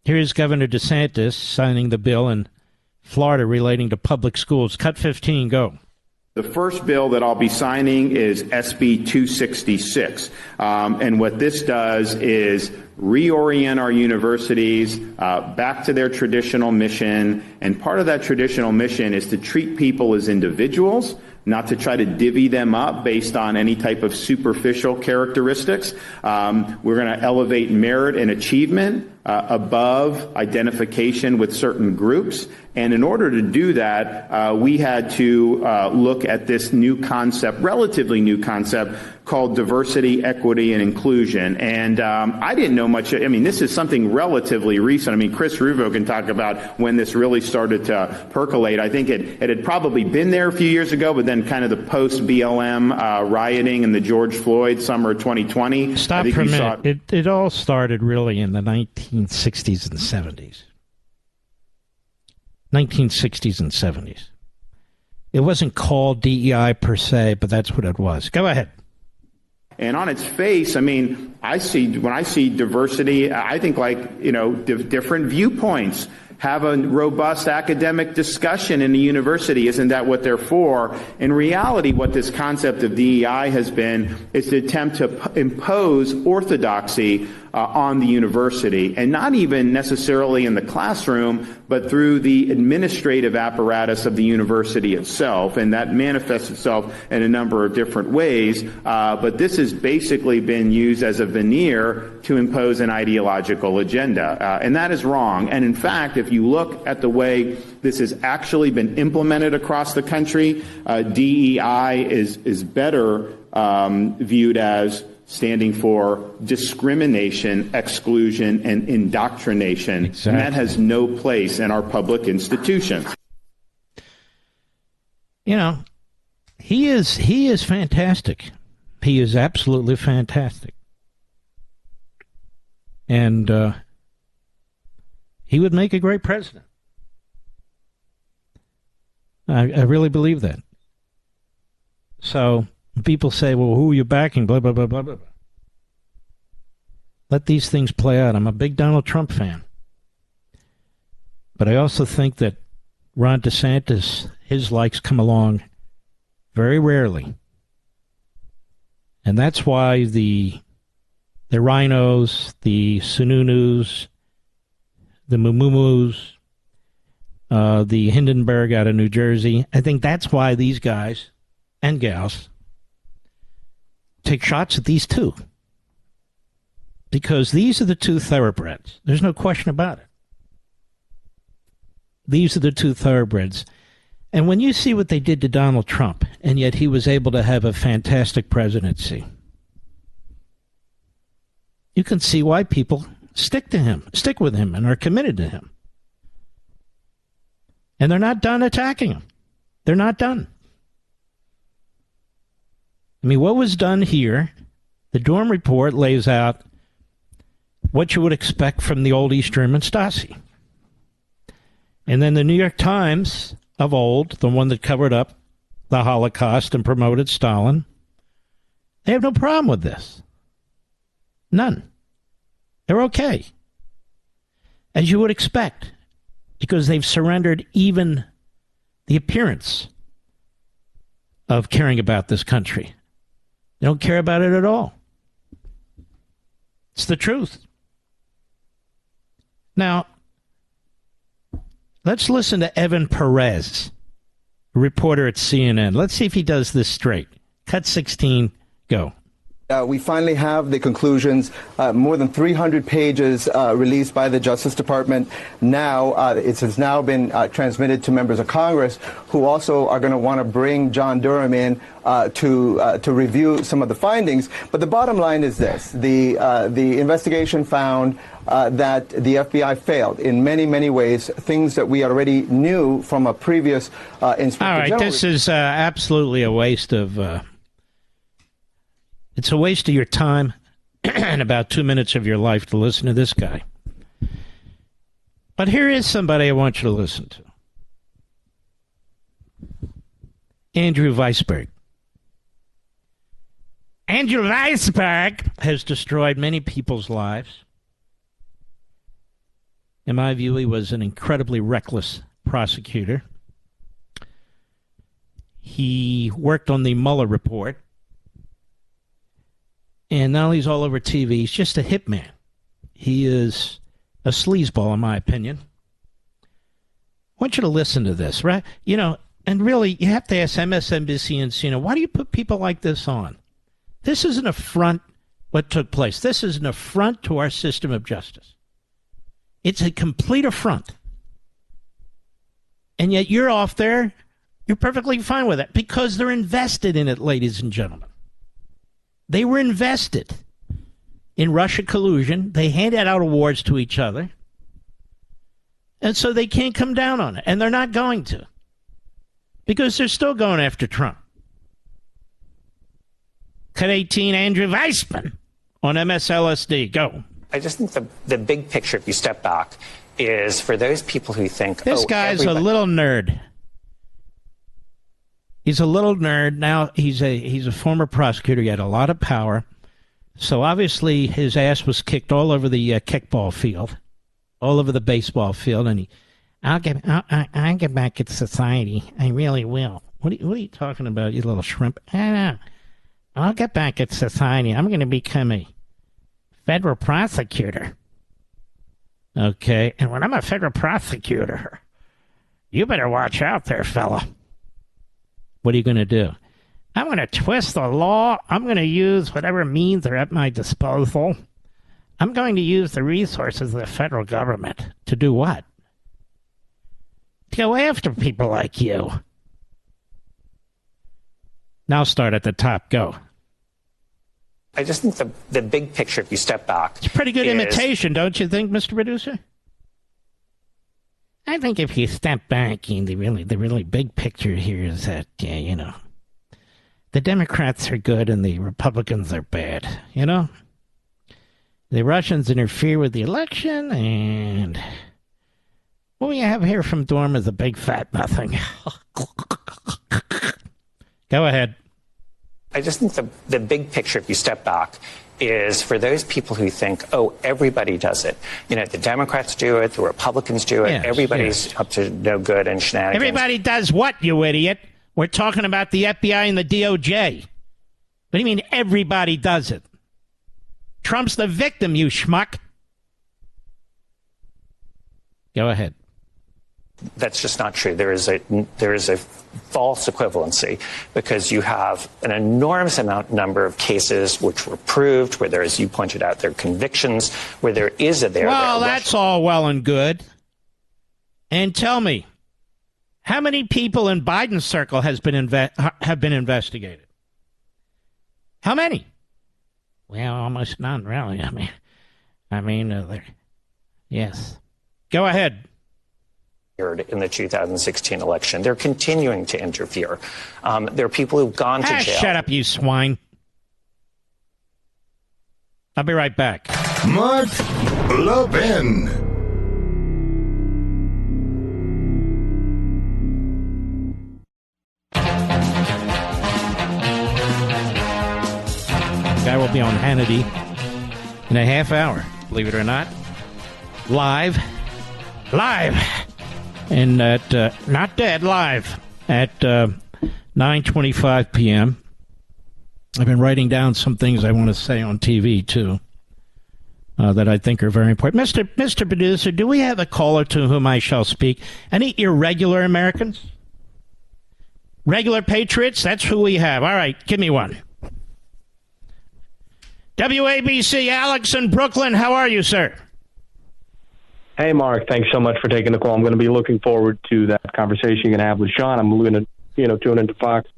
Here's Governor DeSantis signing the bill in Florida relating to public schools. Cut 15, go. The first bill that I'll be signing is SB 266. And what this does is reorient our universities back to their traditional mission. And part of that traditional mission is to treat people as individuals, not to try to divvy them up based on any type of superficial characteristics. We're going to elevate merit and achievement above identification with certain groups. And in order to do that, we had to look at this new concept, relatively new concept, called diversity, equity, and inclusion. And I didn't know much. I mean, this is something relatively recent. I mean, Chris Ruvo can talk about when this really started to percolate. I think it had probably been there a few years ago, but then kind of the post-BLM rioting and the George Floyd summer 2020. Stop for a minute. It all started really in the 1960s and 70s. 1960s and 70s. It wasn't called DEI per se, but that's what it was. Go ahead. And on its face, I mean, when I see diversity, I think different viewpoints. Have a robust academic discussion in the university. Isn't that what they're for? In reality, what this concept of DEI has been is to attempt to impose orthodoxy on the university, and not even necessarily in the classroom, but through the administrative apparatus of the university itself. And that manifests itself in a number of different ways. But this has basically been used as a veneer to impose an ideological agenda. And that is wrong. And in fact, if you look at the way this has actually been implemented across the country, DEI is better viewed as standing for discrimination, exclusion, and indoctrination. Exactly. And that has no place in our public institutions. You know, he is fantastic. He is absolutely fantastic. And he would make a great president. I really believe that. So people say, well, who are you backing? Blah, blah, blah, blah, blah. Let these things play out. I'm a big Donald Trump fan. But I also think that Ron DeSantis, his likes come along very rarely. And that's why the rhinos, the Sununus, the Mumumus, the Hindenburg out of New Jersey, I think that's why these guys and gals take shots at these two. Because these are the two thoroughbreds. There's no question about it. These are the two thoroughbreds. And when you see what they did to Donald Trump, and yet he was able to have a fantastic presidency, you can see why people stick with him, and are committed to him. And they're not done attacking him. They're not done. I mean, what was done here, the Durham report lays out what you would expect from the old East German Stasi. And then the New York Times of old, the one that covered up the Holocaust and promoted Stalin, they have no problem with this. None. They're okay. As you would expect, because they've surrendered even the appearance of caring about this country. They don't care about it at all. It's the truth. Now, let's listen to Evan Perez, a reporter at CNN. Let's see if he does this straight. Cut 16, go. We finally have the conclusions, more than 300 pages released by the Justice Department. Now, it has now been transmitted to members of Congress who also are going to want to bring John Durham in to review some of the findings. But the bottom line is this. The investigation found that the FBI failed in many, many ways, things that we already knew from a previous Inspector All right, General. this is absolutely a waste of... It's a waste of your time and about 2 minutes of your life to listen to this guy. But here is somebody I want you to listen to. Andrew Weisberg. Andrew Weisberg has destroyed many people's lives. In my view, he was an incredibly reckless prosecutor. He worked on the Mueller report. And now he's all over TV. He's just a hitman. He is a sleazeball, in my opinion. I want you to listen to this, right? You know, and really, you have to ask MSNBC and CNN, why do you put people like this on? This is an affront, what took place. This is an affront to our system of justice. It's a complete affront. And yet you're off there, you're perfectly fine with it, because they're invested in it, ladies and gentlemen. They were invested in Russia collusion. They handed out awards to each other. And so they can't come down on it. And they're not going to. Because they're still going after Trump. Cut 18, Andrew Weissman on MSLSD. Go. I just think the big picture, if you step back, is for those people who think, this guy's a little nerd. He's a little nerd. Now, he's a former prosecutor. He had a lot of power. So obviously his ass was kicked all over the kickball field, all over the baseball field. And I'll get back at society. I really will. What are you talking about, you little shrimp? I'll get back at society. I'm going to become a federal prosecutor. Okay. And when I'm a federal prosecutor, you better watch out there, fella. What are you going to do? I'm going to twist the law. I'm going to use whatever means are at my disposal. I'm going to use the resources of the federal government to do what? To go after people like you. Now start at the top. Go. I just think the big picture, if you step back... It's a pretty good imitation, don't you think, Mr. Producer? I think if you step back, the really big picture here is that, the Democrats are good and the Republicans are bad, The Russians interfere with the election, and what we have here from Durham is a big fat nothing. Go ahead. I just think the big picture, if you step back, is for those people who think, everybody does it. The Democrats do it, the Republicans do it, everybody's up to no good and shenanigans. Everybody does what, you idiot? We're talking about the FBI and the DOJ. What do you mean everybody does it? Trump's the victim, you schmuck. Go ahead. That's just not true. There is a false equivalency because you have an enormous number of cases which were proved, where there, as you pointed out, there are convictions, where there is a there. Well, that's all well and good. And tell me, how many people in Biden's circle have been investigated? How many? Well, almost none, really. Yes. Go ahead. In the 2016 election. They're continuing to interfere. There are people who've gone to jail. Shut up, you swine. I'll be right back. Mark Levin. Guy will be on Hannity in a half hour, believe it or not. Live. And at, not dead, live at 9:25 p.m. I've been writing down some things I want to say on TV, too, that I think are very important. Mr. Producer, do we have a caller to whom I shall speak? Any irregular Americans? Regular patriots? That's who we have. All right, give me one. WABC, Alex in Brooklyn. How are you, sir? Hey, Mark, thanks so much for taking the call. I'm going to be looking forward to that conversation you're going to have with Sean. I'm going to, tune into Fox.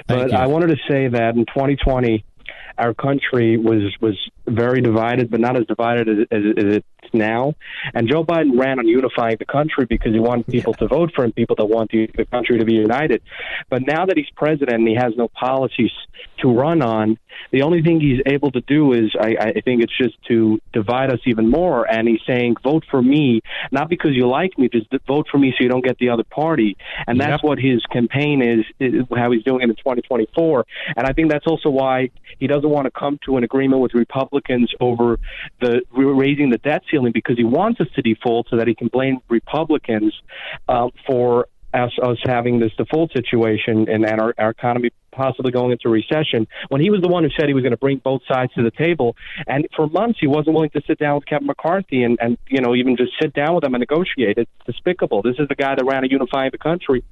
But I wanted to say that in 2020, our country was very divided, but not as divided as it now. And Joe Biden ran on unifying the country because he wanted people to vote for him, people that want the country to be united. But now that he's president and he has no policies to run on, the only thing he's able to do is, I think it's just to divide us even more. And he's saying, vote for me, not because you like me, just vote for me so you don't get the other party. And that's what his campaign is how he's doing it in 2024. And I think that's also why he doesn't want to come to an agreement with Republicans over the raising the debt ceiling, because he wants us to default so that he can blame Republicans for us having this default situation and our economy possibly going into recession, when he was the one who said he was going to bring both sides to the table. And for months, he wasn't willing to sit down with Kevin McCarthy and even just sit down with him and negotiate. It's despicable. This is the guy that ran to unify the country.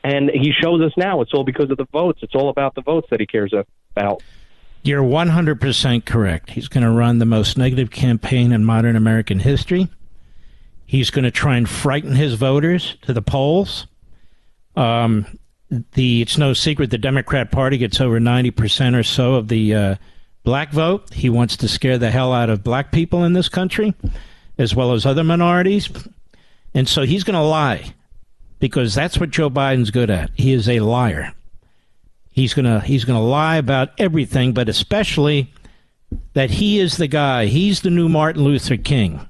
And he shows us now it's all because of the votes. It's all about the votes that he cares about. You're 100% correct. He's going to run the most negative campaign in modern American history. He's going to try and frighten his voters to the polls. It's no secret the Democrat Party gets over 90% or so of the black vote. He wants to scare the hell out of black people in this country, as well as other minorities. And so he's going to lie, because that's what Joe Biden's good at. He is a liar. He's going to lie about everything, but especially that he is the guy. He's the new Martin Luther King.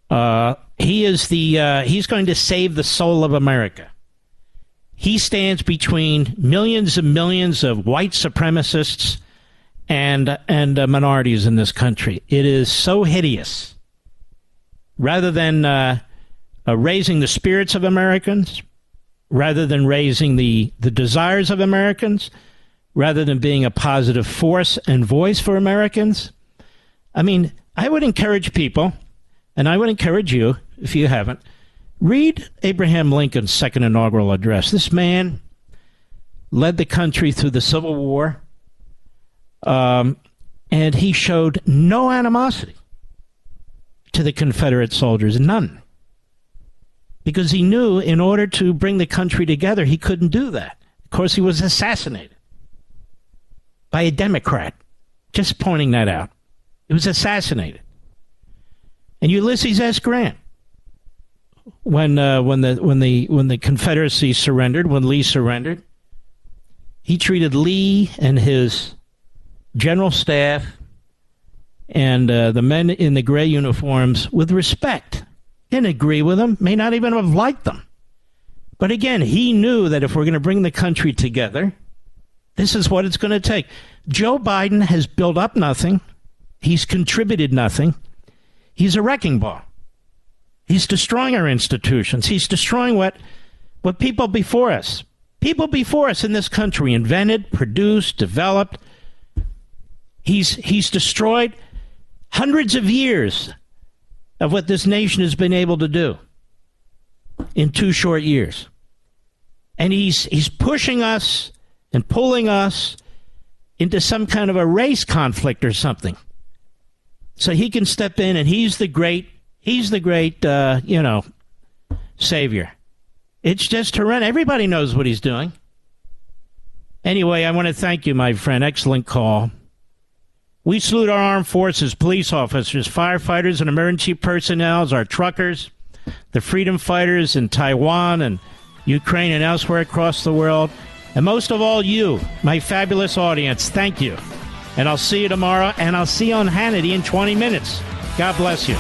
He's going to save the soul of America. He stands between millions and millions of white supremacists and minorities in this country. It is so hideous. Rather than raising the spirits of Americans, rather than raising the desires of Americans, rather than being a positive force and voice for Americans. I mean, I would encourage people, and I would encourage you, if you haven't, read Abraham Lincoln's second inaugural address. This man led the country through the Civil War, and he showed no animosity to the Confederate soldiers, none. Because he knew in order to bring the country together, he couldn't do that. Of course, he was assassinated by a Democrat. Just pointing that out. He was assassinated. And Ulysses S. Grant, when the Confederacy surrendered, when Lee surrendered, he treated Lee and his general staff and the men in the gray uniforms with respect. Didn't agree with them, may not even have liked them. But again, he knew that if we're going to bring the country together, this is what it's going to take. Joe Biden has built up nothing. He's contributed nothing. He's a wrecking ball. He's destroying our institutions. He's destroying what people before us in this country invented, produced, developed. He's destroyed hundreds of years of what this nation has been able to do in 2 short years. And he's pushing us and pulling us into some kind of a race conflict or something, so he can step in and he's the great savior. It's just horrendous. Everybody knows what he's doing. Anyway, I want to thank you, my friend. Excellent call. We salute our armed forces, police officers, firefighters, and emergency personnel, our truckers, the freedom fighters in Taiwan and Ukraine and elsewhere across the world. And most of all, you, my fabulous audience, thank you. And I'll see you tomorrow, and I'll see you on Hannity in 20 minutes. God bless you.